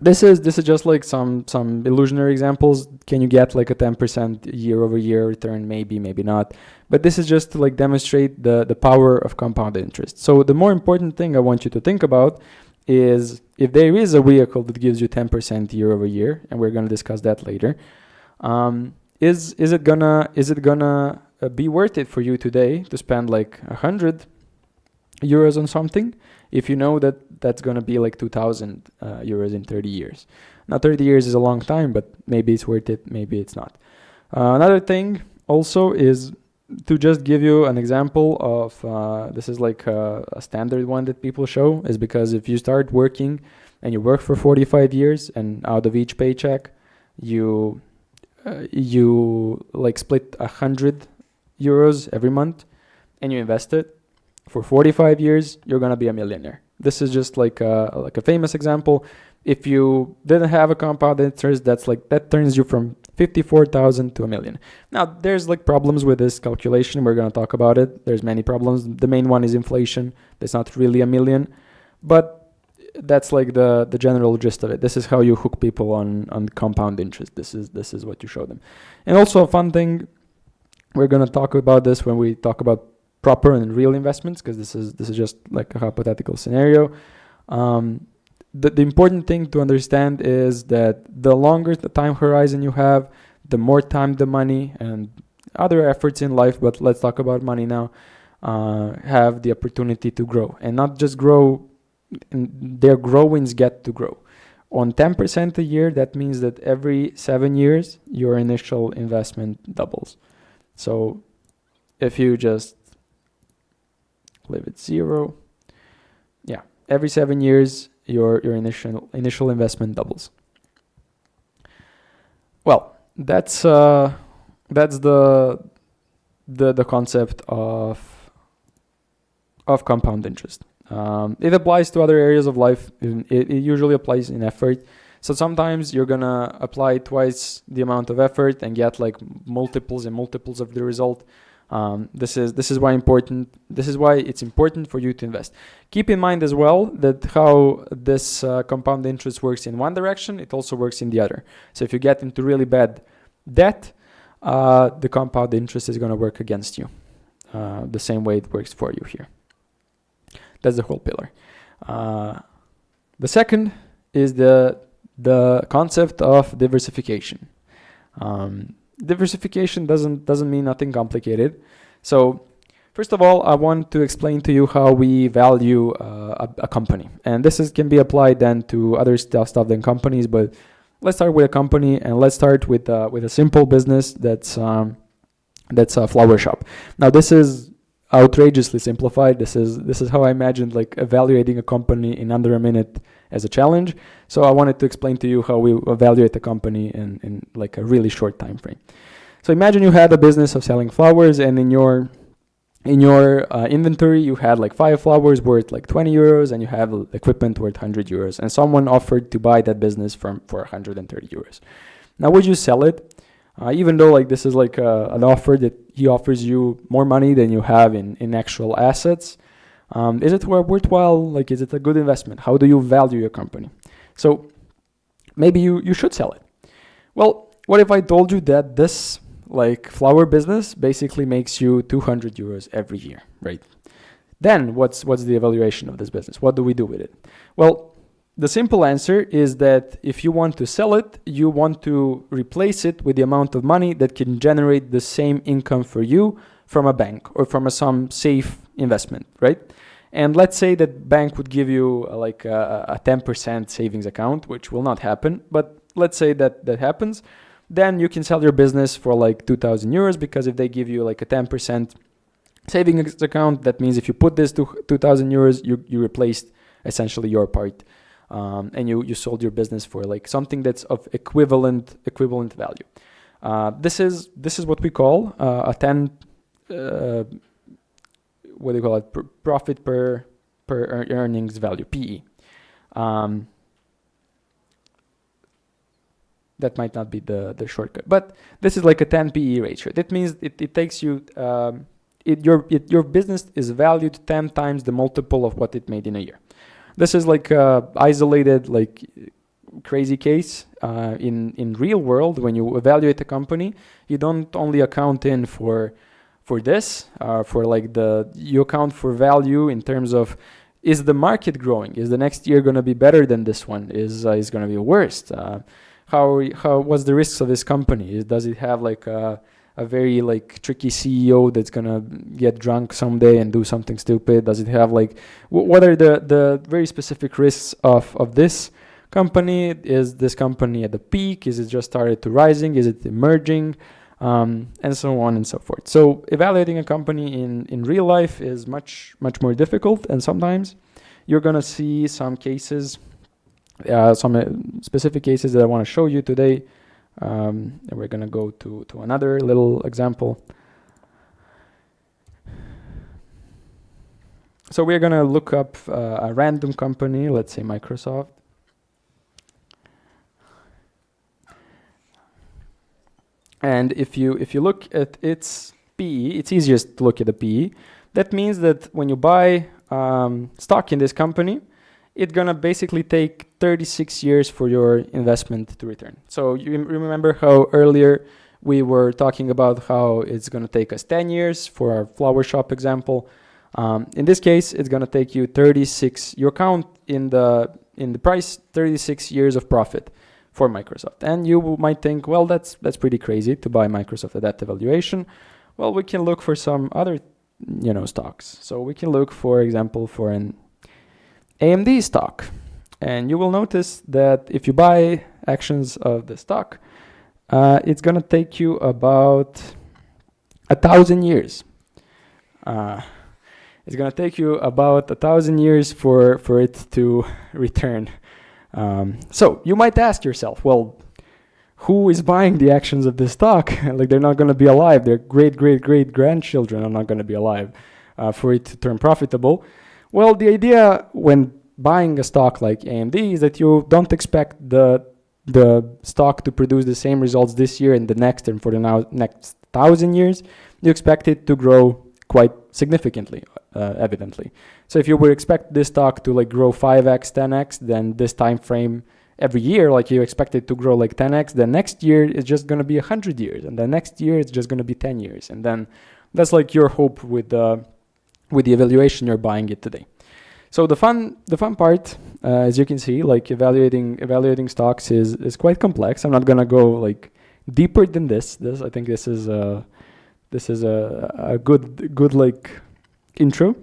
this is just like some illusionary examples. Can you get like a 10% year-over-year return? Maybe not. But this is just to like demonstrate the power of compound interest. So the more important thing I want you to think about is, if there is a vehicle that gives you 10% year-over-year, and we're going to discuss that later, is it gonna be worth it for you today to spend like 100 euros on something if you know that that's gonna be like 2,000 euros in 30 years? Now 30 years is a long time, but maybe it's worth it, maybe it's not. Another thing also is to just give you an example of, this is like a standard one that people show, is because if you start working and you work for 45 years, and out of each paycheck you like split 100 euros every month and you invest it for 45 years, you're gonna be a millionaire. This is just like a famous example. If you didn't have a compound interest, that turns you from 54,000 to $1 million. Now there's like problems with this calculation. We're gonna talk about it. There's many problems. The main one is inflation. That's not really $1 million, but that's like the general gist of it. This is how you hook people on compound interest. This is what you show them. And also a fun thing, we're gonna talk about this when we talk about proper and real investments, because this is just like a hypothetical scenario. The important thing to understand is that the longer the time horizon you have, the more time the money and other efforts in life, but let's talk about money now, have the opportunity to grow, and not just grow, their growings get to grow. On 10% a year, that means that every 7 years, your initial investment doubles. So if you just leave it 0, yeah, every 7 years, your initial investment doubles. Well, that's the concept of compound interest. It applies to other areas of life. It usually applies in effort. So sometimes you're gonna apply twice the amount of effort and get like multiples and multiples of the result. This is why it's important for you to invest. Keep in mind as well that how this compound interest works in one direction, it also works in the other. So if you get into really bad debt, the compound interest is going to work against you, the same way it works for you here. That's the whole pillar. The second is the concept of diversification. Diversification doesn't mean nothing complicated. So first of all, I want to explain to you how we value a company, and this can be applied then to other stuff than companies. But let's start with a company, and let's start with a simple business that's a flower shop. Now this is outrageously simplified. This is how I imagined like evaluating a company in under a minute as a challenge. So I wanted to explain to you how we evaluate a company in like a really short time frame. So imagine you had a business of selling flowers, and in your inventory you had like 5 flowers worth like 20 euros, and you have equipment worth 100 euros, and someone offered to buy that business for 130 euros. Now would you sell it? Even though like this is like an offer that he offers you more money than you have in actual assets, is it worthwhile? Like, is it a good investment? How do you value your company? So maybe you should sell it. Well, what if I told you that this like flower business basically makes you 200 euros every year, right? Then what's the evaluation of this business? What do we do with it? Well, the simple answer is that if you want to sell it, you want to replace it with the amount of money that can generate the same income for you from a bank or from some safe investment, right? And let's say that bank would give you like a 10% savings account, which will not happen, but let's say that happens. Then you can sell your business for like 2,000 euros, because if they give you like a 10% savings account, that means if you put this to 2,000 euros, you replaced essentially your part. And you sold your business for like something that's of equivalent value. This is what we call a 10 what do you call it? Profit per earnings value, PE. That might not be the shortcut, but this is like a 10 PE ratio. That means it takes you your business is valued 10 times the multiple of what it made in a year. This is like isolated, like crazy case. In real world, when you evaluate a company, you don't only account in for this, for like you account for value in terms of, is the market growing? Is the next year going to be better than this one? Is going to be worse? What's the risks of this company? Does it have like a very like tricky CEO that's gonna get drunk someday and do something stupid? Does it have like what are the very specific risks of this company? Is this company at the peak? Is it just started to rising? Is it emerging? And so on and so forth. So evaluating a company in real life is much more difficult, and sometimes you're gonna see some cases, some specific cases that I want to show you today. And we're going to go to another little example. So we're going to look up a random company, let's say Microsoft. And if you look at its PE, it's easiest to look at the PE. That means that when you buy stock in this company, it's gonna basically take 36 years for your investment to return. So you remember how earlier we were talking about how it's gonna take us 10 years for our flower shop example. In this case, it's gonna take you 36. You count in the price 36 years of profit for Microsoft, and you might think, well, that's pretty crazy to buy Microsoft at that valuation. Well, we can look for some other, stocks. So we can look, for example, for an AMD stock, and you will notice that if you buy actions of the stock, it's gonna take you about 1,000 years. It's gonna take you about 1,000 years for it to return. So you might ask yourself, well, who is buying the actions of this stock? Like, they're not going to be alive. Their great grandchildren are not going to be alive for it to turn profitable. Well, the idea when buying a stock like AMD is that you don't expect the stock to produce the same results this year and the next and for the next 1,000 years. You expect it to grow quite significantly, evidently. So if you would expect this stock to grow 5x, 10x, then this time frame every year, you expect it to grow 10x, then next year it's just going to be 100 years, and then next year it's just going to be 10 years, and then that's your hope with the evaluation you're buying it today. So the fun part, as you can see, evaluating stocks is quite complex. I'm not going to go deeper than this. I think this is a good intro,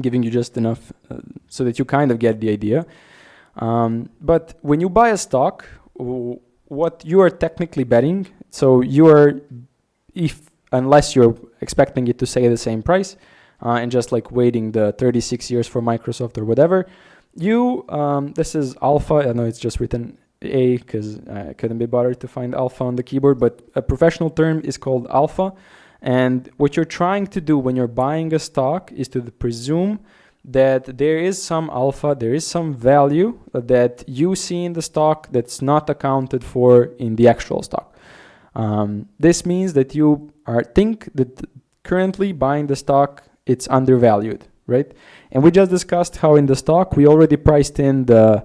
giving you just enough so that you kind of get the idea. But when you buy a stock, what you are technically betting, so unless you're expecting it to stay the same price and just waiting the 36 years for Microsoft or whatever, this is alpha. I know it's just written A because I couldn't be bothered to find alpha on the keyboard, but a professional term is called alpha. And what you're trying to do when you're buying a stock is to presume that there is some alpha, there is some value that you see in the stock that's not accounted for in the actual stock. This means that you think that currently buying the stock, it's undervalued, right? And we just discussed how in the stock, we already priced in the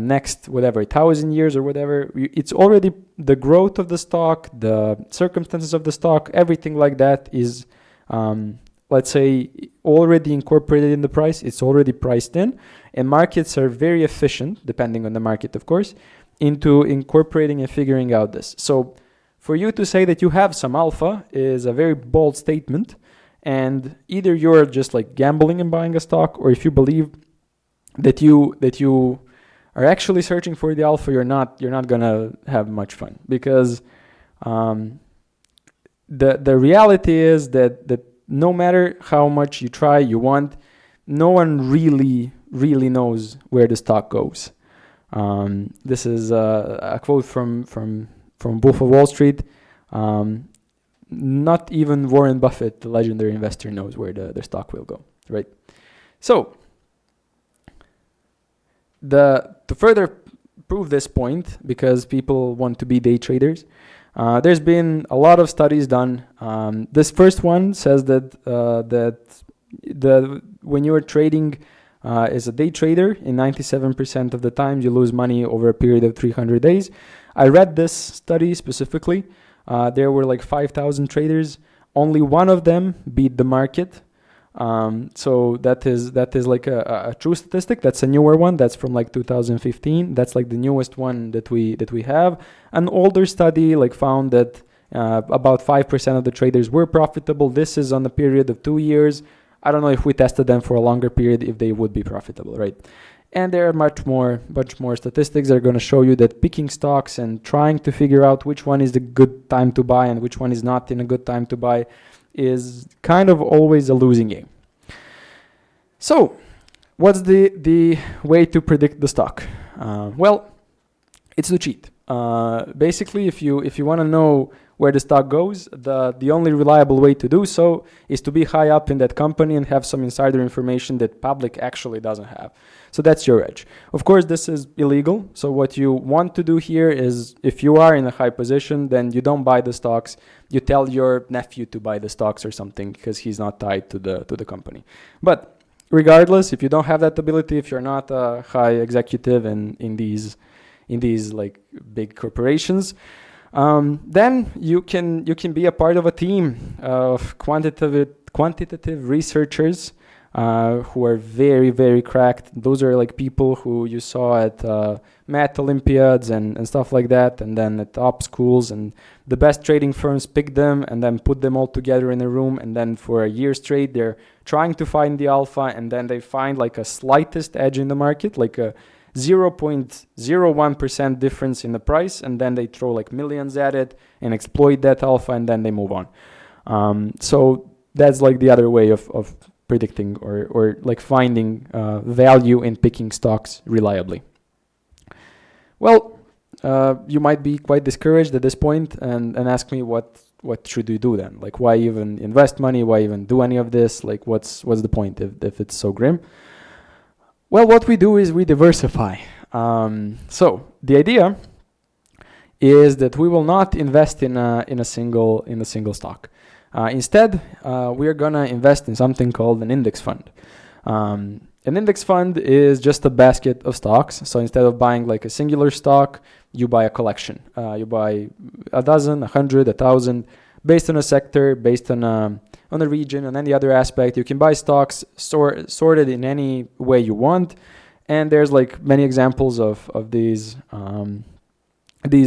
next 1,000 years or whatever. It's already the growth of the stock, the circumstances of the stock, everything like that is let's say already incorporated in the price. It's already priced in, and markets are very efficient, depending on the market, of course, into incorporating and figuring out this. So for you to say that you have some alpha is a very bold statement, and either you're just gambling and buying a stock, or if you believe that you are actually searching for the alpha, you're not gonna have much fun, because the reality is that no matter how much you try, you want, no one really knows where the stock goes. This is a quote from Wolf of Wall Street. Not even Warren Buffett, the legendary investor, knows where the stock will go, right? So to further prove this point, because people want to be day traders, there's been a lot of studies done. This first one says that when you are trading as a day trader, in 97% of the time you lose money over a period of 300 days. I read this study specifically. There were 5,000 traders. Only one of them beat the market. So that is a true statistic. That's a newer one. That's from 2015. That's the newest one that we have. An older study found that about 5% of the traders were profitable. This is on a period of 2 years. I don't know if we tested them for a longer period if they would be profitable, right? And there are much more statistics that are going to show you that picking stocks and trying to figure out which one is the good time to buy and which one is not in a good time to buy is kind of always a losing game. So, what's the way to predict the stock? Well, it's to cheat. Basically, if you want to know where the stock goes, the only reliable way to do so is to be high up in that company and have some insider information that public actually doesn't have. So that's your edge. Of course, this is illegal. So what you want to do here is, if you are in a high position, then you don't buy the stocks. You tell your nephew to buy the stocks or something, because he's not tied to the company. But regardless, if you don't have that ability, if you're not a high executive in these like big corporations, then you can be a part of a team of quantitative researchers who are very, very cracked. Those are like people who you saw at math Olympiads and stuff like that, and then at top schools, and the best trading firms pick them and then put them all together in a room, and then for a year straight they're trying to find the alpha, and then they find like a slightest edge in the market, like a 0.01% difference in the price, and then they throw like millions at it and exploit that alpha, and then they move on. So that's like the other way of predicting or like finding value in picking stocks reliably. Well, you might be quite discouraged at this point and ask me what should we do then? Like, why even invest money? Why even do any of this? Like, what's the point if it's so grim? Well, what we do is we diversify. So the idea is that we will not invest in a single stock. Instead, we are gonna invest in something called an index fund. An index fund is just a basket of stocks. So instead of buying like a singular stock, you buy a collection. You buy a dozen, 100, 1,000, based on a sector, based on a region, and any other aspect. You can buy stocks sorted in any way you want. And there's like many examples of these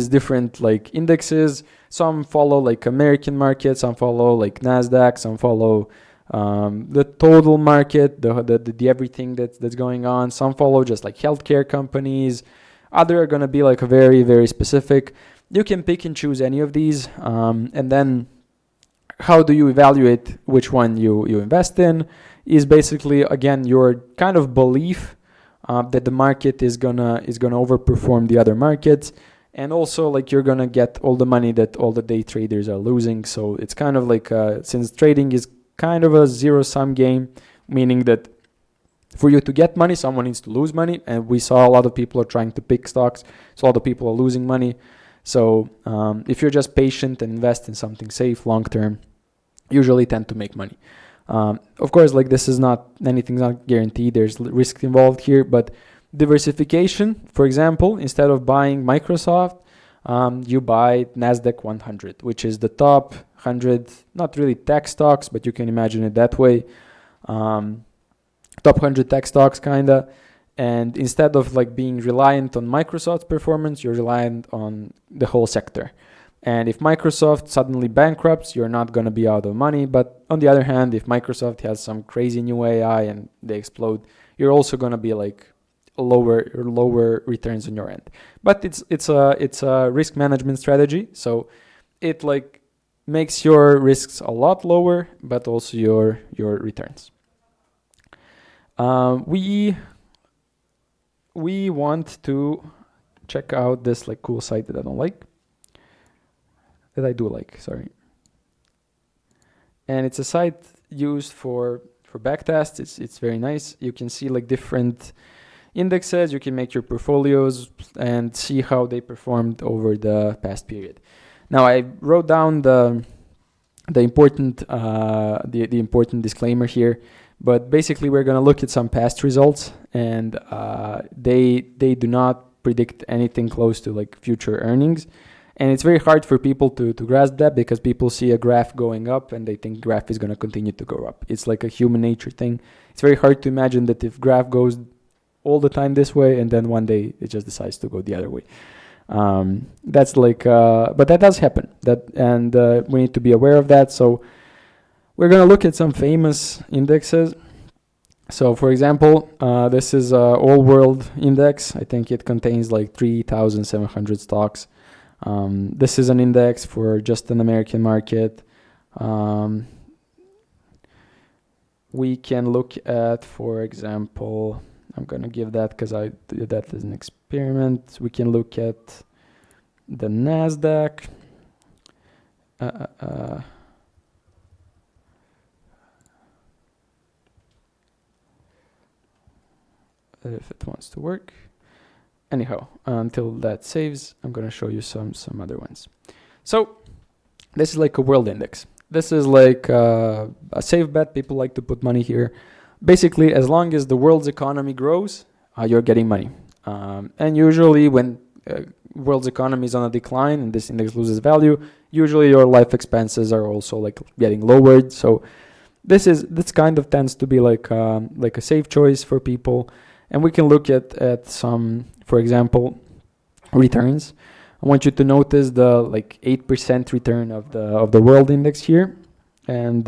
different like indexes. Some follow like American market, some follow like NASDAQ, some follow the total market, the everything that's going on. Some follow just like healthcare companies. Other are going to be like a very, very specific. You can pick and choose any of these. And then how do you evaluate which one you invest in is basically, again, your kind of belief that the market is gonna overperform the other markets. And also, like, you're gonna get all the money that all the day traders are losing. So it's kind of like, since trading is kind of a zero-sum game, meaning that for you to get money, someone needs to lose money. And we saw a lot of people are trying to pick stocks, so a lot of people are losing money. So if you're just patient and invest in something safe long-term, usually tend to make money. Of course, like, this is not, anything's not guaranteed. There's risk involved here, but diversification, for example, instead of buying Microsoft, you buy NASDAQ 100, which is the top 100, not really tech stocks, but you can imagine it that way. Top 100 tech stocks, kinda. And instead of like being reliant on Microsoft's performance, you're reliant on the whole sector. And if Microsoft suddenly bankrupts, you're not going to be out of money. But on the other hand, if Microsoft has some crazy new AI and they explode, you're also going to be like lower returns on your end. But it's a risk management strategy, so it like makes your risks a lot lower, but also your returns. We want to check out this like cool site that I don't like. That I do like, sorry. And it's a site used for backtests. It's very nice. You can see like different indexes. You can make your portfolios and see how they performed over the past period. Now I wrote down the important disclaimer here, but basically we're going to look at some past results, and they do not predict anything close to like future earnings. And it's very hard for people to grasp that, because people see a graph going up and they think graph is going to continue to go up. It's like a human nature thing. It's very hard to imagine that if graph goes all the time this way and then one day it just decides to go the other way. That's like, but that does happen. And we need to be aware of that. So we're going to look at some famous indexes. So for example, this is a all world index. I think it contains like 3,700 stocks. This is an index for just an American market. We can look at, for example, I'm going to give that because I did that as an experiment. We can look at the NASDAQ. If it wants to work. Anyhow, until that saves, I'm going to show you some other ones. So this is like a world index. This is like a safe bet. People like to put money here. basically, as long as the world's economy grows, you're getting money. And usually when world's economy is on a decline and this index loses value, usually your life expenses are also like getting lowered. So this kind of tends to be like a safe choice for people. And we can look at some, for example, returns. I want you to notice the like 8% return of the world index here, and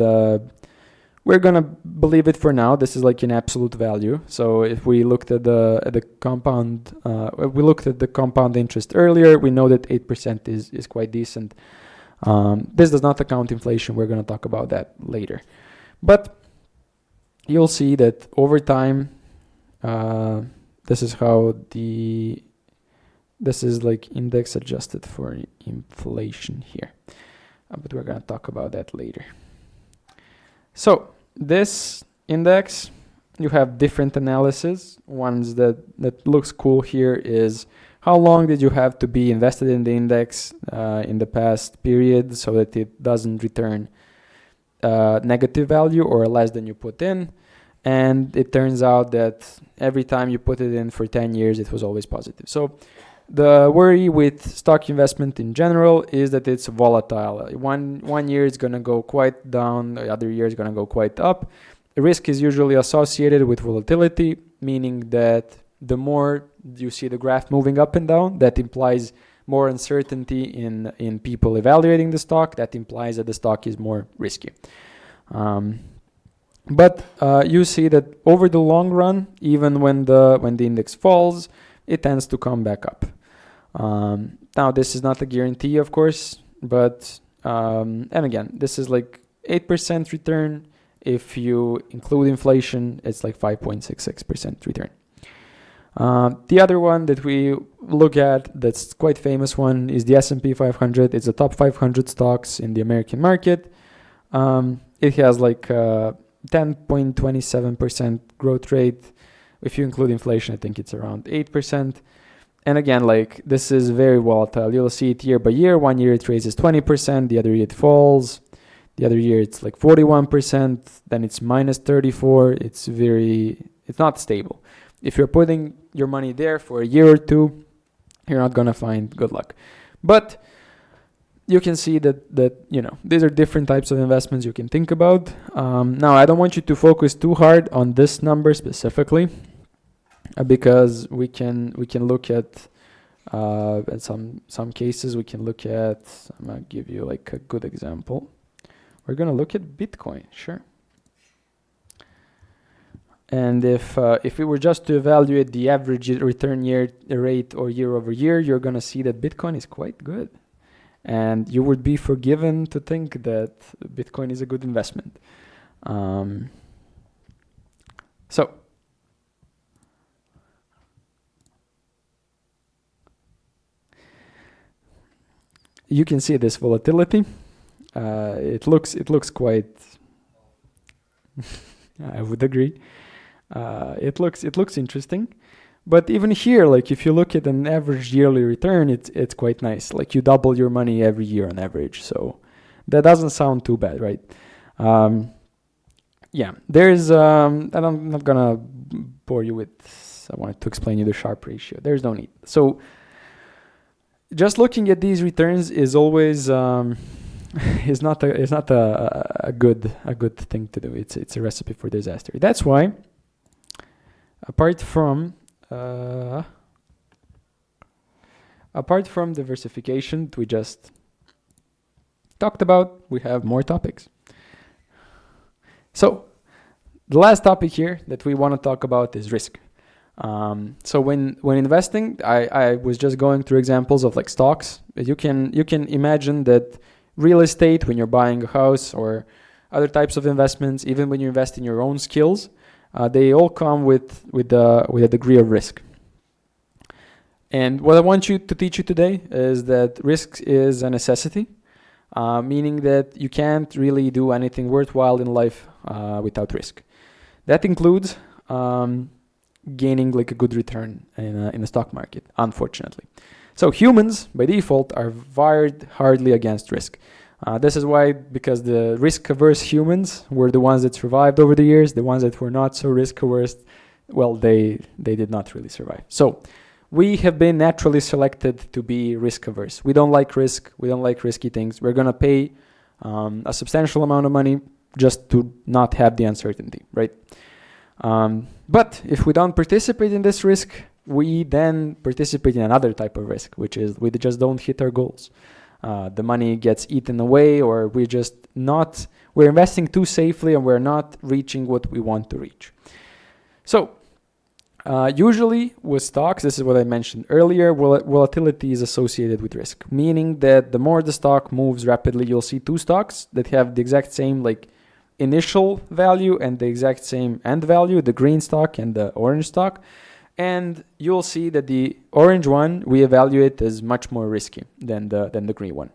we're gonna believe it for now. This is like an absolute value. So if we looked at the compound, we looked at the compound interest earlier, we know that 8% is quite decent. This does not account inflation. We're gonna talk about that later, but you'll see that over time, this is how this is like index adjusted for inflation here, but we're gonna talk about that later. So this index, you have different analysis. Ones that looks cool here is how long did you have to be invested in the index in the past period so that it doesn't return negative value or less than you put in. And it turns out that every time you put it in for 10 years, it was always positive. So the worry with stock investment in general is that it's volatile. One year it's going to go quite down, the other year is going to go quite up. The risk is usually associated with volatility, meaning that the more you see the graph moving up and down, that implies more uncertainty in people evaluating the stock. That implies that the stock is more risky. But you see that over the long run, even when the index falls, it tends to come back up. Now this is not a guarantee, of course, but and again, this is like 8% return. If you include inflation, it's like 5.66% return. The other one that we look at that's quite famous one is the S&P 500. It's the top 500 stocks in the American market. It has like 10.27% growth rate. If you include inflation, I think it's around 8%. And again, like this is very volatile. You'll see it year by year. 1 year it raises 20%, the other year it falls. The other year it's like 41%, then it's minus 34. It's not stable. If you're putting your money there for a year or two, you're not gonna find good luck. But you can see that you know, these are different types of investments you can think about. Now, I don't want you to focus too hard on this number specifically, because we can look at in some cases we can look at. I'm gonna give you like a good example. We're gonna look at Bitcoin, sure. And if we were just to evaluate the average return rate or year over year, you're gonna see that Bitcoin is quite good. And you would be forgiven to think that Bitcoin is a good investment. So you can see this volatility. It looks quite. I would agree. It looks interesting. But even here, like if you look at an average yearly return, it's quite nice. Like you double your money every year on average. So that doesn't sound too bad, right? Yeah, there's, and I'm not gonna bore you with, I wanted to explain you the Sharpe ratio. There's no need. So just looking at these returns is always, is not a good thing to do. It's a recipe for disaster. That's why, apart from diversification that we just talked about, we have more topics. So the last topic here that we want to talk about is risk. So when investing, I was just going through examples of like stocks. You can imagine that real estate, when you're buying a house, or other types of investments, even when you invest in your own skills, they all come with a degree of risk. And what I want to teach you today is that risk is a necessity, meaning that you can't really do anything worthwhile in life without risk. That includes gaining like a good return in the stock market, unfortunately. So humans, by default, are wired hardly against risk. This is why, because the risk-averse humans were the ones that survived over the years. The ones that were not so risk-averse, well, they did not really survive. So we have been naturally selected to be risk-averse. We don't like risk. We don't like risky things. We're going to pay a substantial amount of money just to not have the uncertainty, right? But if we don't participate in this risk, we then participate in another type of risk, which is we just don't hit our goals. The money gets eaten away, or we're investing too safely and we're not reaching what we want to reach. So usually with stocks, this is what I mentioned earlier, volatility is associated with risk, meaning that the more the stock moves rapidly, you'll see two stocks that have the exact same initial value and the exact same end value, the green stock and the orange stock. And you'll see that the orange one we evaluate as much more risky than the green one,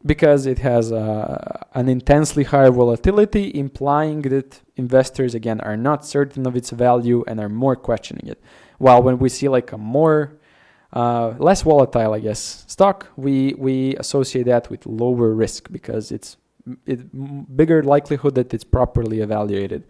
because it has an intensely higher volatility, implying that investors again are not certain of its value and are more questioning it. While when we see a more less volatile, I guess, stock, we associate that with lower risk because it's bigger likelihood that it's properly evaluated.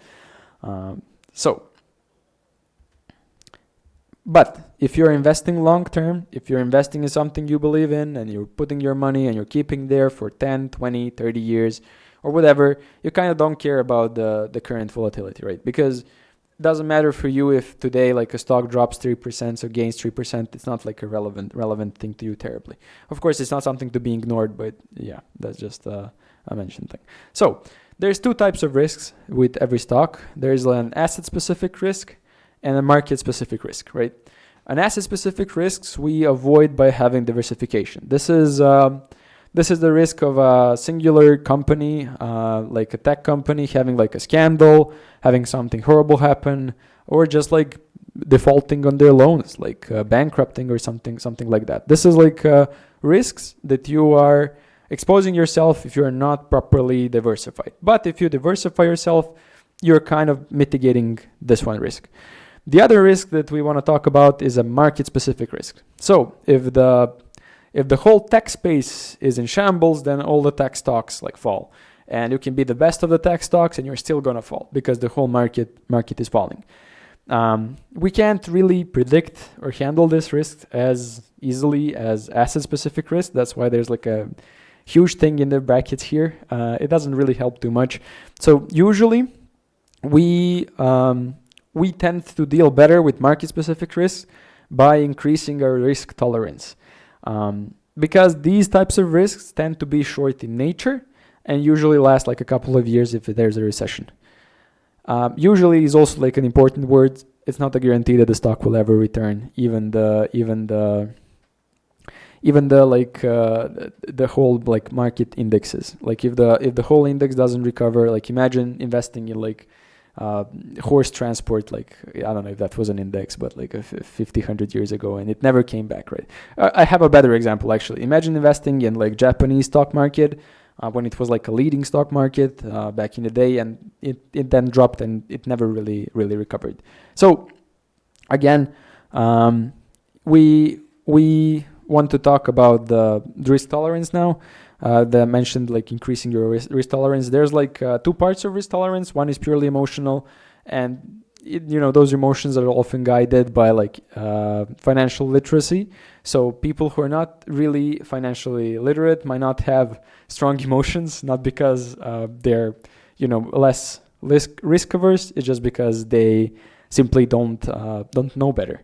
But if you're investing long term, if you're investing in something you believe in and you're putting your money and you're keeping there for 10, 20, 30 years or whatever, you kind of don't care about the current volatility, right? Because it doesn't matter for you if today a stock drops 3% or gains 3%. It's not a relevant thing to you terribly. Of course, it's not something to be ignored, but yeah, that's just a mentioned thing. So there's two types of risks with every stock. There's an asset-specific risk and a market-specific risk, right? An asset-specific risks we avoid by having diversification. This is the risk of a singular company, like a tech company, having a scandal, having something horrible happen, or just defaulting on their loans, bankrupting or something like that. This is risks that you are exposing yourself if you're not properly diversified. But if you diversify yourself, you're kind of mitigating this one risk. The other risk that we want to talk about is a market-specific risk. So if the whole tech space is in shambles, then all the tech stocks fall. And you can be the best of the tech stocks and you're still going to fall because the whole market is falling. We can't really predict or handle this risk as easily as asset-specific risk. That's why there's a huge thing in the brackets here. It doesn't really help too much. So usually we tend to deal better with market-specific risks by increasing our risk tolerance. Because these types of risks tend to be short in nature and usually last a couple of years if there's a recession. Usually is also an important word. It's not a guarantee that the stock will ever return, even the whole market indexes. If the whole index doesn't recover, imagine investing in horse transport, I don't know if that was an index, but 50, 100 years ago, and it never came back, right? I have a better example, actually. Imagine investing in Japanese stock market when it was a leading stock market back in the day, and it then dropped and it never really recovered. So again, we want to talk about the risk tolerance now. That mentioned increasing your risk tolerance. There's two parts of risk tolerance. One is purely emotional, and those emotions are often guided by financial literacy. So people who are not really financially literate might not have strong emotions, not because they're less risk averse. It's just because they simply don't know better.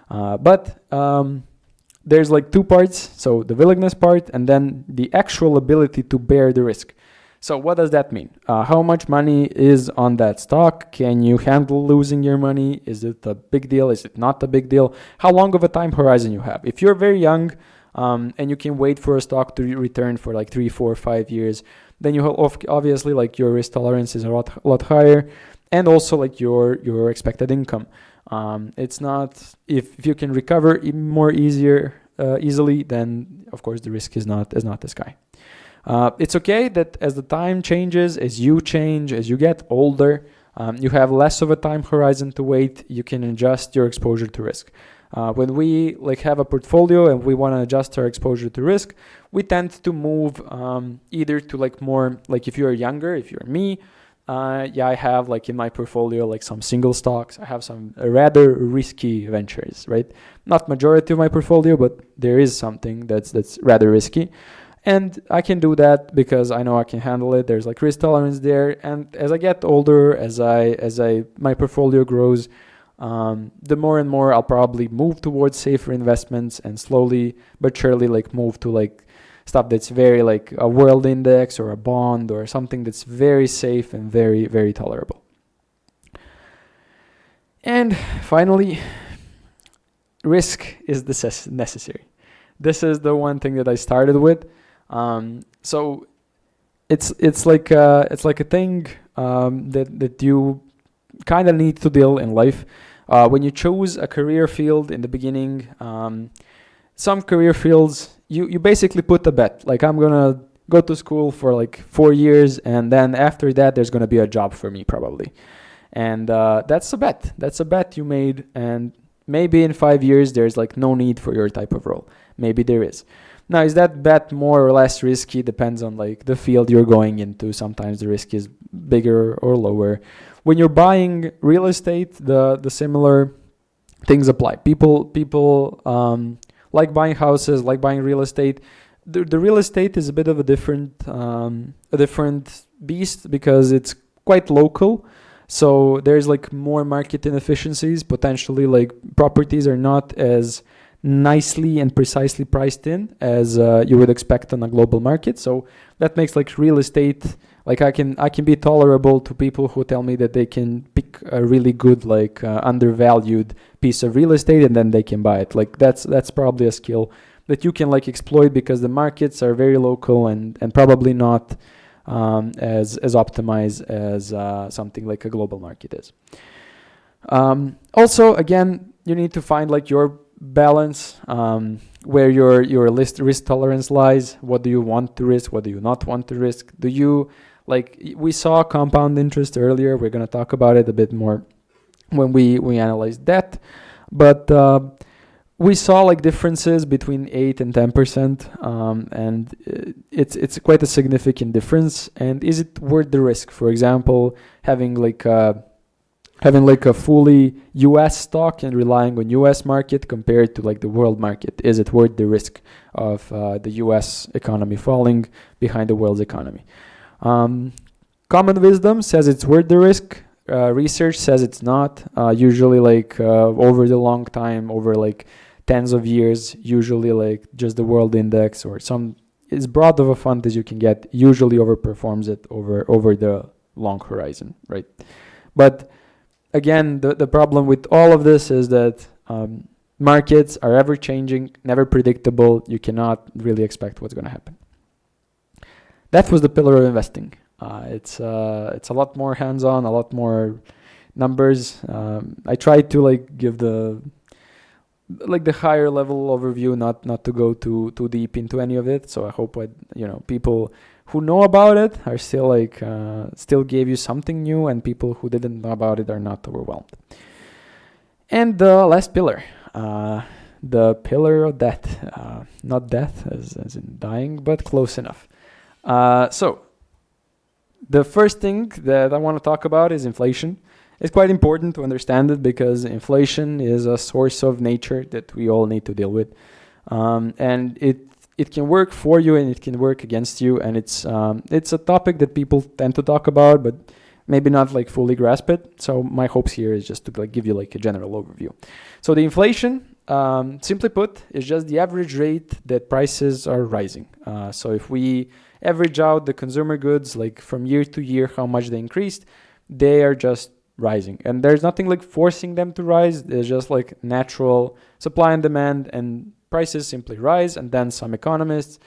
But there's two parts, so the willingness part and then the actual ability to bear the risk. So what does that mean? How much money is on that stock? Can you handle losing your money? Is it a big deal? Is it not a big deal? How long of a time horizon you have? If you're very young and you can wait for a stock to return for 3, 4, 5 years, then you obviously your risk tolerance is a lot higher, and also your expected income. It's not, if you can recover more easily, then of course the risk is not as high. It's okay that as the time changes, as you change, as you get older, you have less of a time horizon to wait. You can adjust your exposure to risk. When we like have a portfolio and we want to adjust our exposure to risk, we tend to move either to like more like if you're younger, if you're me, I have like in my portfolio like some single stocks. I have some rather risky ventures, right? Not majority of my portfolio, but there is something that's rather risky. And I can do that because I know I can handle it. There's like risk tolerance there. And as I get older, as my portfolio grows, the more and more I'll probably move towards safer investments and slowly but surely like move to like stuff that's very like a world index or a bond or something that's very safe and very, very tolerable. And finally, risk is necessary. This is the one thing that I started with. So it's like a thing that you kind of need to deal in life. When you choose a career field in the beginning, some career fields, you basically put a bet. Like I'm gonna go to school for like 4 years, and then after that there's gonna be a job for me probably. And that's a bet. That's a bet you made, and maybe in 5 years there's like no need for your type of role. Maybe there is. Now, is that bet more or less risky? Depends on like the field you're going into. Sometimes the risk is bigger or lower. When you're buying real estate, the similar things apply. People like buying houses, like buying real estate. The real estate is a bit of a different beast because it's quite local. So there's like more market inefficiencies. Potentially, like properties are not as nicely and precisely priced in as you would expect on a global market. So that makes like real estate, like I can be tolerable to people who tell me that they can pick a really good like undervalued piece of real estate and then they can buy it. Like that's probably a skill that you can like exploit because the markets are very local and probably not as optimized as something like a global market is. Also, again, you need to find like your balance, where your risk tolerance lies. What do you want to risk? What do you not want to risk? Do you like, we saw compound interest earlier. We're going to talk about it a bit more when we analyze debt, but we saw like differences between 8 and 10%, and it's quite a significant difference. And is it worth the risk? For example, having like a fully US stock and relying on US market compared to like the world market. Is it worth the risk of the US economy falling behind the world's economy? Common wisdom says it's worth the risk. Research says it's not. Usually like over the long time, over like tens of years, usually like just the world index or some as broad of a fund as you can get usually overperforms it over the long horizon, right? But again, the problem with all of this is that markets are ever changing, never predictable. You cannot really expect what's going to happen. That was the pillar of investing. It's a lot more hands-on, a lot more numbers. I tried to like give the higher level overview, not to go too deep into any of it. So I hope people who know about it are still still gave you something new, and people who didn't know about it are not overwhelmed. And the last pillar, the pillar of death, not death as in dying, but close enough. So the first thing that I want to talk about is inflation. It's quite important to understand it because inflation is a source of nature that we all need to deal with, and it can work for you and it can work against you, and it's a topic that people tend to talk about, but maybe not like fully grasp it. So my hopes here is just to like give you like a general overview. So the inflation, simply put, is just the average rate that prices are rising. So if we average out the consumer goods like from year to year, how much they increased, they are just rising, and there's nothing like forcing them to rise. There's just like natural supply and demand, and prices simply rise. And then some economists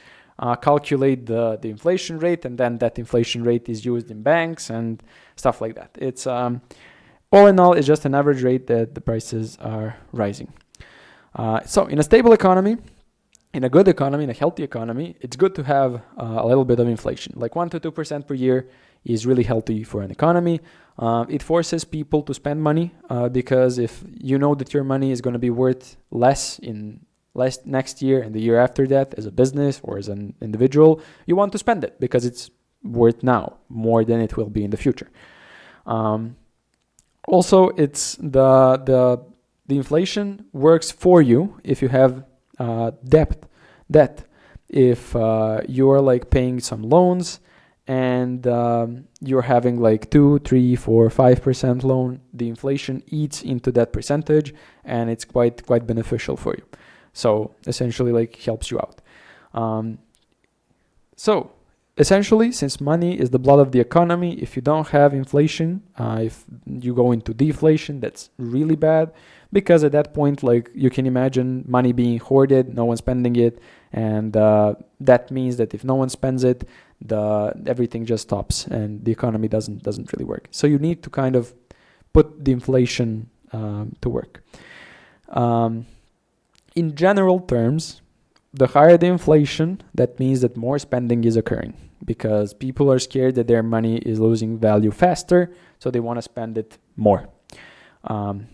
calculate the inflation rate, and then that inflation rate is used in banks and stuff like that. It's all in all, it's just an average rate that the prices are rising. So in a stable economy, in a good economy, in a healthy economy, it's good to have a little bit of inflation, like 1 to 2% per year is really healthy for an economy. It forces people to spend money because if you know that your money is going to be worth less next year and the year after that as a business or as an individual, you want to spend it because it's worth now more than it will be in the future. Also, it's the inflation works for you if you have debt. If you're like paying some loans and you're having like 2, 3, 4, 5% loan, the inflation eats into that percentage, and it's quite beneficial for you. So essentially, like, helps you out. So essentially, since money is the blood of the economy, if you don't have inflation, if you go into deflation, that's really bad, because at that point, like, you can imagine money being hoarded, no one spending it, and that means that if no one spends it, everything just stops and the economy doesn't really work. So you need to kind of put the inflation to work. In general terms, the higher the inflation, that means that more spending is occurring, because people are scared that their money is losing value faster, so they want to spend it more.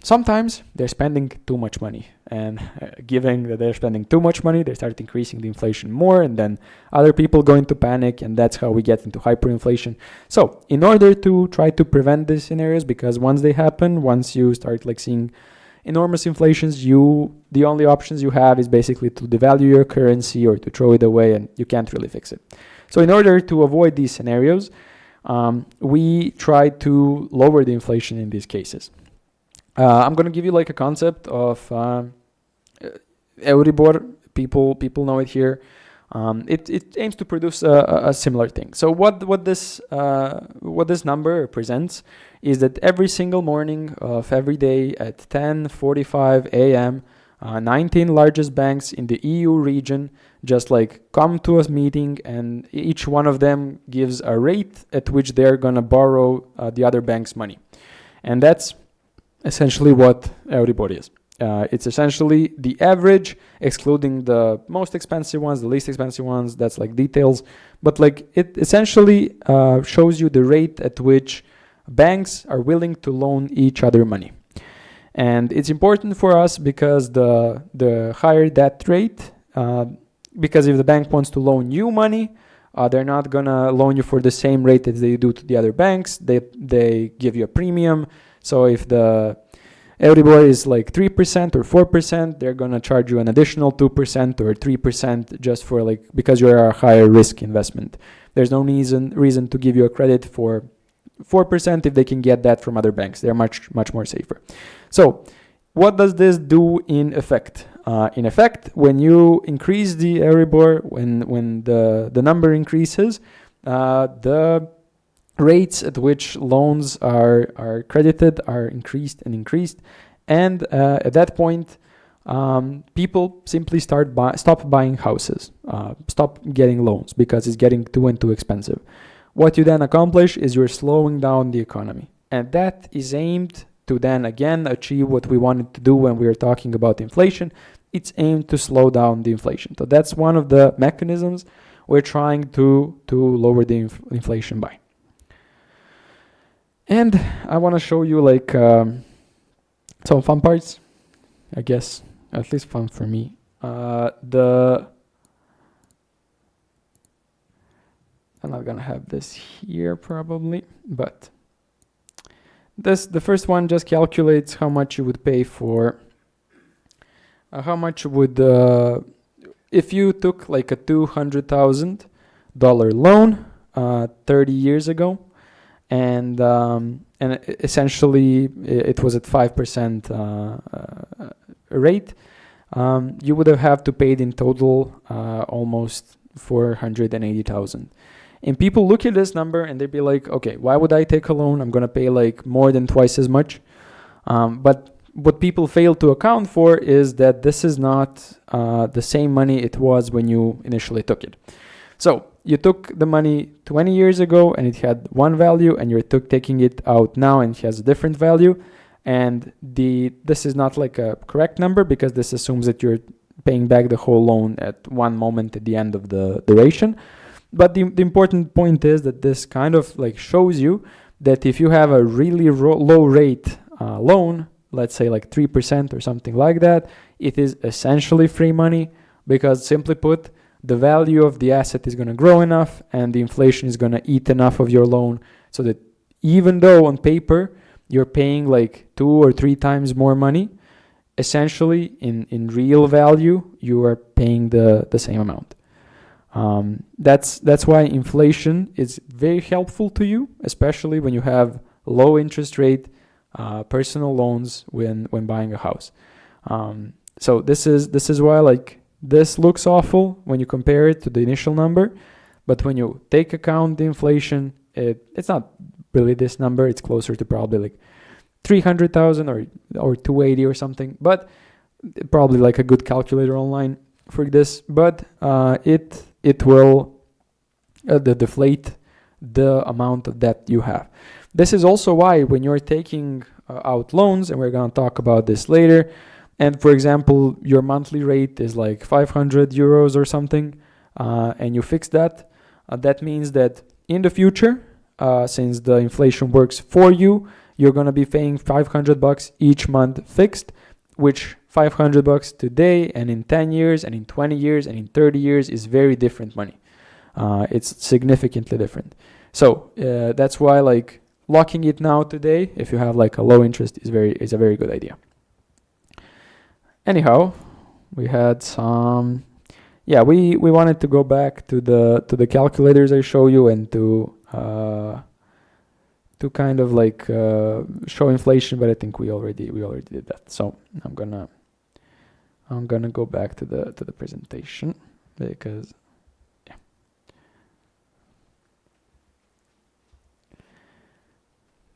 Sometimes they're spending too much money, and given that they're spending too much money, they start increasing the inflation more, and then other people go into panic, and that's how we get into hyperinflation. So in order to try to prevent these scenarios, because once they happen, once you start like seeing enormous inflations, the only options you have is basically to devalue your currency or to throw it away, and you can't really fix it. So in order to avoid these scenarios, we try to lower the inflation in these cases. I'm going to give you like a concept of Euribor. People know it here. It aims to produce a similar thing. So what this number represents is that every single morning of every day at 10:45 a.m., 19 largest banks in the EU region just like come to a meeting, and each one of them gives a rate at which they're going to borrow the other bank's money. And that's essentially what Euribor is. It's essentially the average, excluding the most expensive ones, the least expensive ones, that's like details. But like it essentially shows you the rate at which banks are willing to loan each other money. And it's important for us because the higher that rate, because if the bank wants to loan you money, they're not gonna loan you for the same rate as they do to the other banks. They give you a premium. So if the Euribor is like 3% or 4%, they're gonna charge you an additional 2% or 3% just for like, because you're a higher risk investment. There's no reason to give you a credit for 4% if they can get that from other banks. They're much more safer. So what does this do in effect? In effect, when you increase the Euribor, when the number increases, the rates at which loans are credited are increased, and at that point, people simply stop buying houses, stop getting loans because it's getting too expensive. What you then accomplish is you're slowing down the economy, and that is aimed to then again achieve what we wanted to do when we were talking about inflation. It's aimed to slow down the inflation. So that's one of the mechanisms we're trying to lower the inflation by. And I want to show you like some fun parts, I guess, at least fun for me. I'm not gonna have this here probably, but the first one just calculates how much you would pay for, how much would, if you took like a $200,000 loan 30 years ago, and essentially it was at 5% rate, you would have to pay in total almost $480,000. And people look at this number and they'd be like, okay, why would I take a loan? I'm going to pay like more than twice as much. But what people fail to account for is that this is not the same money it was when you initially took it. So you took the money 20 years ago and it had one value, and you're taking it out now and it has a different value. And this is not like a correct number, because this assumes that you're paying back the whole loan at one moment at the end of the duration. But the important point is that this kind of like shows you that if you have a really low rate loan, let's say like 3% or something like that, it is essentially free money, because simply put, the value of the asset is going to grow enough and the inflation is going to eat enough of your loan, so that even though on paper you're paying like 2 or 3 times more money, essentially in real value you are paying the same amount. That's why inflation is very helpful to you, especially when you have low interest rate personal loans when buying a house. So this is why like this looks awful when you compare it to the initial number, but when you take account the inflation, it's not really this number. It's closer to probably like 300,000 or 280 or something, but probably like a good calculator online for this. But it will deflate the amount of debt you have. This is also why when you're taking out loans, and we're going to talk about this later, and for example, your monthly rate is like 500 euros or something, and you fix that, that means that in the future, since the inflation works for you, you're going to be paying $500 each month fixed, which $500 today and in 10 years and in 20 years and in 30 years is very different money. It's significantly different. So that's why like locking it now today, if you have like a low interest, is a very good idea. Anyhow, we had some, we wanted to go back to the calculators I show you and to kind of like show inflation, but I think we already did that. So I'm gonna go back to the presentation, because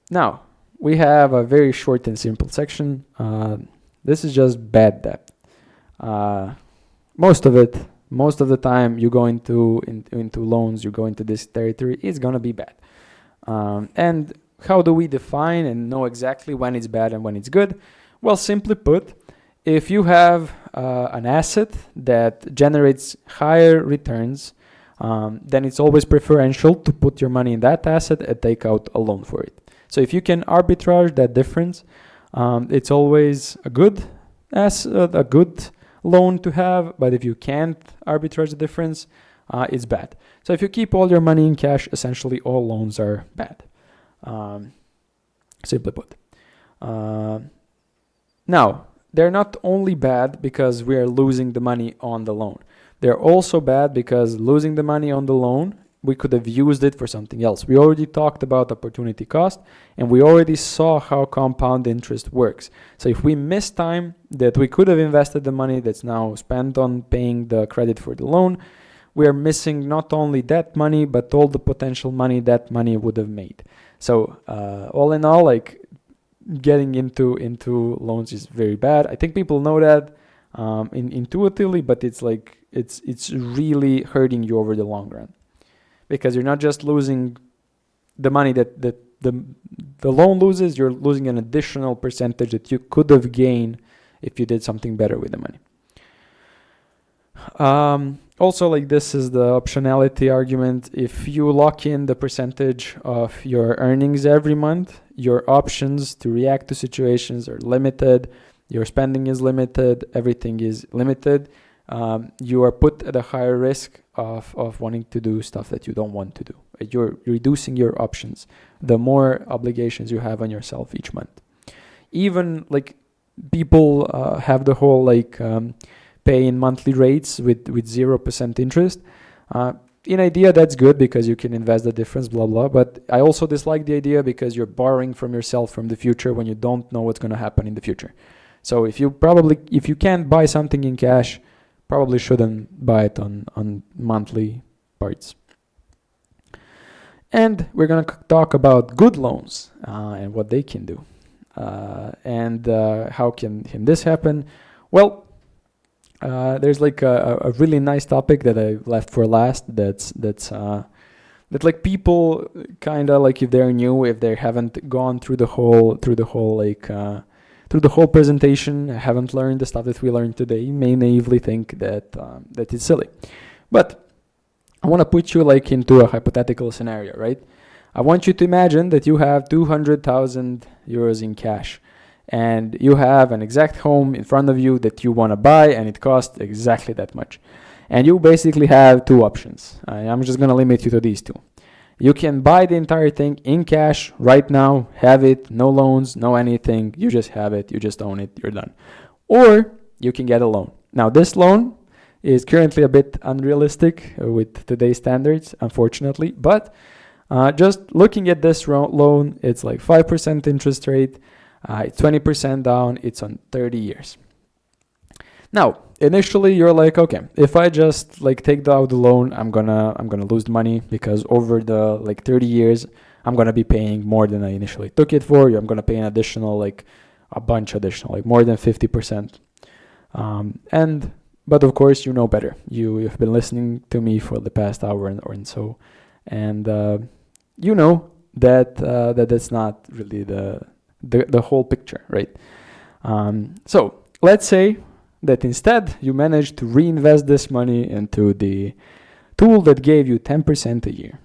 now we have a very short and simple section. This is just bad debt. Most of the time you go into loans, you go into this territory, it's gonna be bad. And how do we define and know exactly when it's bad and when it's good? Well, simply put, if you have an asset that generates higher returns, then it's always preferential to put your money in that asset and take out a loan for it. So if you can arbitrage that difference, it's always a good loan to have. But if you can't arbitrage the difference, it's bad. So if you keep all your money in cash, essentially all loans are bad. Simply put. Now, they're not only bad because we are losing the money on the loan. They're also bad because losing the money on the loan, we could have used it for something else. We already talked about opportunity cost, and we already saw how compound interest works. So if we miss time that we could have invested the money that's now spent on paying the credit for the loan, we are missing not only that money, but all the potential money that money would have made. So all in all, like getting into loans is very bad. I think people know that intuitively, but it's like it's really hurting you over the long run, because you're not just losing the money that the loan loses, you're losing an additional percentage that you could have gained if you did something better with the money. Also, like this is the optionality argument. If you lock in the percentage of your earnings every month, your options to react to situations are limited, your spending is limited, everything is limited. You are put at a higher risk of wanting to do stuff that you don't want to do. You're reducing your options the more obligations you have on yourself each month. Even like people have the whole like pay in monthly rates with 0% interest. In idea, that's good because you can invest the difference, blah, blah. But I also dislike the idea because you're borrowing from yourself from the future when you don't know what's going to happen in the future. So if you can't buy something in cash, probably shouldn't buy it on monthly parts. And we're going to talk about good loans and what they can do. And how can this happen? Well, there's like a really nice topic that I left for last. That like people kind of like, if they're new, if they haven't gone through the whole presentation, haven't learned the stuff that we learned today, may naively think that it's silly. But I want to put you like into a hypothetical scenario, right? I want you to imagine that you have 200,000 euros in cash and you have an exact home in front of you that you want to buy and it costs exactly that much. And you basically have two options. I'm just going to limit you to these two. You can buy the entire thing in cash right now, have it, no loans, no anything. You just have it, you just own it, you're done. Or you can get a loan. Now, this loan is currently a bit unrealistic with today's standards, unfortunately. But just looking at this loan, it's like 5% interest rate, it's 20% down, it's on 30 years. Now, initially you're like, okay, if I just like take out the loan, I'm gonna lose money because over the like 30 years, I'm gonna be paying more than I initially took it for. I'm gonna pay an additional, like a bunch additional, like more than 50%. But of course, you know better. You've been listening to me for the past hour and so, and you know that that's not really the whole picture, right? So let's say that instead you manage to reinvest this money into the tool that gave you 10% a year.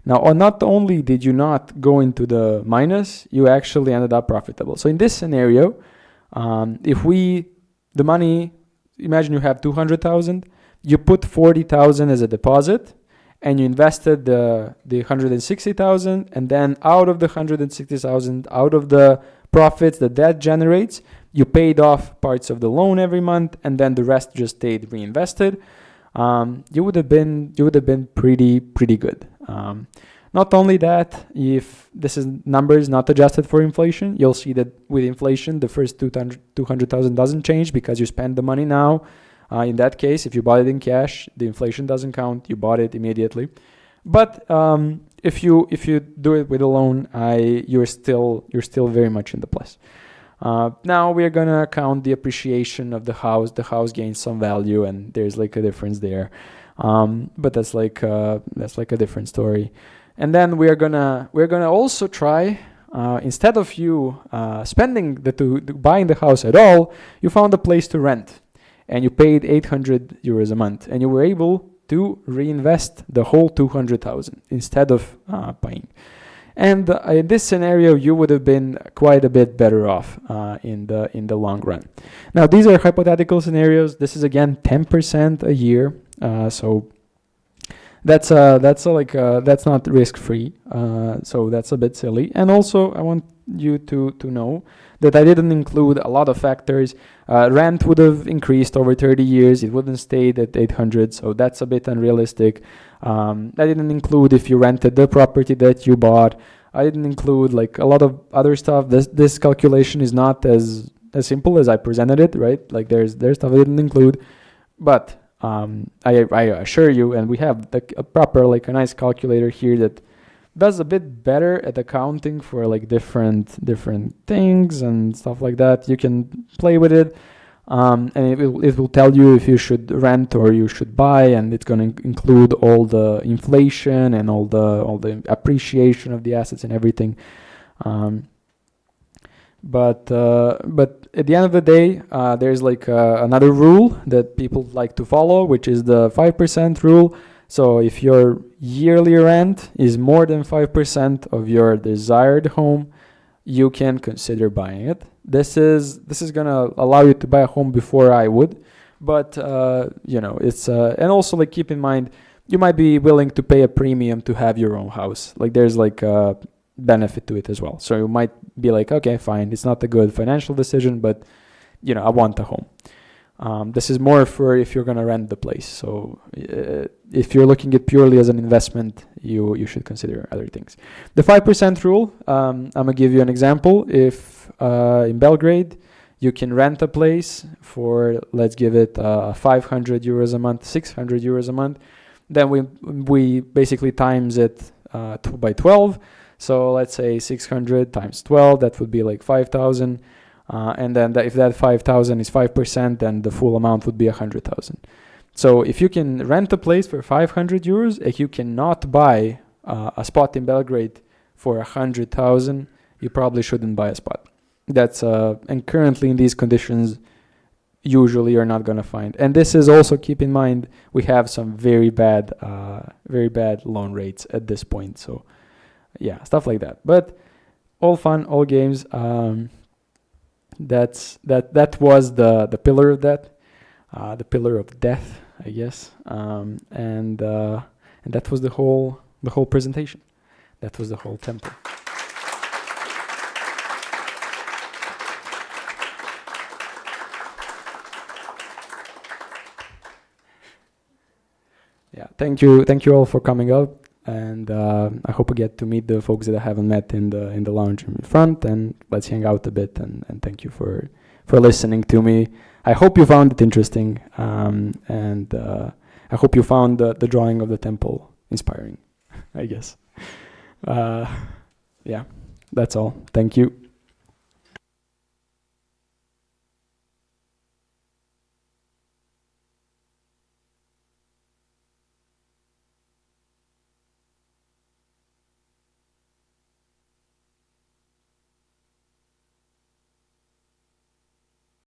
Now, not only did you not go into the minus, you actually ended up profitable. So in this scenario, the money, imagine you have 200,000, you put 40,000 as a deposit, and you invested the 160,000, and then out of the 160,000, out of the profits that generates, you paid off parts of the loan every month, and then the rest just stayed reinvested. You would have been pretty good. Not only that, if this is numbers not adjusted for inflation, you'll see that with inflation, the first 200,000 doesn't change because you spend the money now. In that case, if you bought it in cash, the inflation doesn't count. You bought it immediately. But if you do it with a loan, you're still very much in the plus. Now we're gonna count the appreciation of the house. The house gains some value, and there's like a difference there. But that's like a different story. And then we're gonna also try, instead of you spending buying the house at all, you found a place to rent, and you paid 800 euros a month, and you were able to reinvest the whole 200,000 instead of buying. And in this scenario, you would have been quite a bit better off in the long run. Now, these are hypothetical scenarios. This is again 10% a year, so that's not risk free. So that's a bit silly. And also, I want you to know that I didn't include a lot of factors. Rent would have increased over 30 years. It wouldn't stay at 800, so that's a bit unrealistic. I didn't include if you rented the property that you bought. I didn't include like a lot of other stuff. This calculation is not as simple as I presented it, right? Like there's stuff I didn't include, but I assure you, and we have a proper, like a nice calculator here that does a bit better at accounting for like different things and stuff like that. You can play with it, and it will tell you if you should rent or you should buy, and it's going to include all the inflation and all the appreciation of the assets and everything. But at the end of the day, there's like another rule that people like to follow, which is the 5% rule. So if your yearly rent is more than 5% of your desired home, you can consider buying it. This is gonna allow you to buy a home before I would, but it's and also like keep in mind you might be willing to pay a premium to have your own house. Like there's like a benefit to it as well. So you might be like, okay, fine, it's not a good financial decision, but I want a home. This is more for if you're going to rent the place. So if you're looking at purely as an investment, you should consider other things. The 5% rule, I'm going to give you an example. If in Belgrade, you can rent a place for, let's give it 500 euros a month, 600 euros a month, then we basically times it by 12. So let's say 600 times 12, that would be like 5,000. And then if that 5,000 is 5%, then the full amount would be 100,000. So if you can rent a place for 500 euros, if you cannot buy a spot in Belgrade for 100,000, you probably shouldn't buy a spot. That's and currently in these conditions, usually you're not gonna find. And this is also, keep in mind, we have some very bad loan rates at this point. So yeah, stuff like that. But all fun, all games. That was the pillar of that, the pillar of death, I guess. And that was the whole presentation. That was the whole temple. Yeah, thank you all for coming out, and I hope I get to meet the folks that I haven't met in the lounge in front, and let's hang out a bit. And thank you for listening to me. I hope you found it interesting, and I hope you found the drawing of the temple inspiring, I guess. Yeah, that's all. Thank you.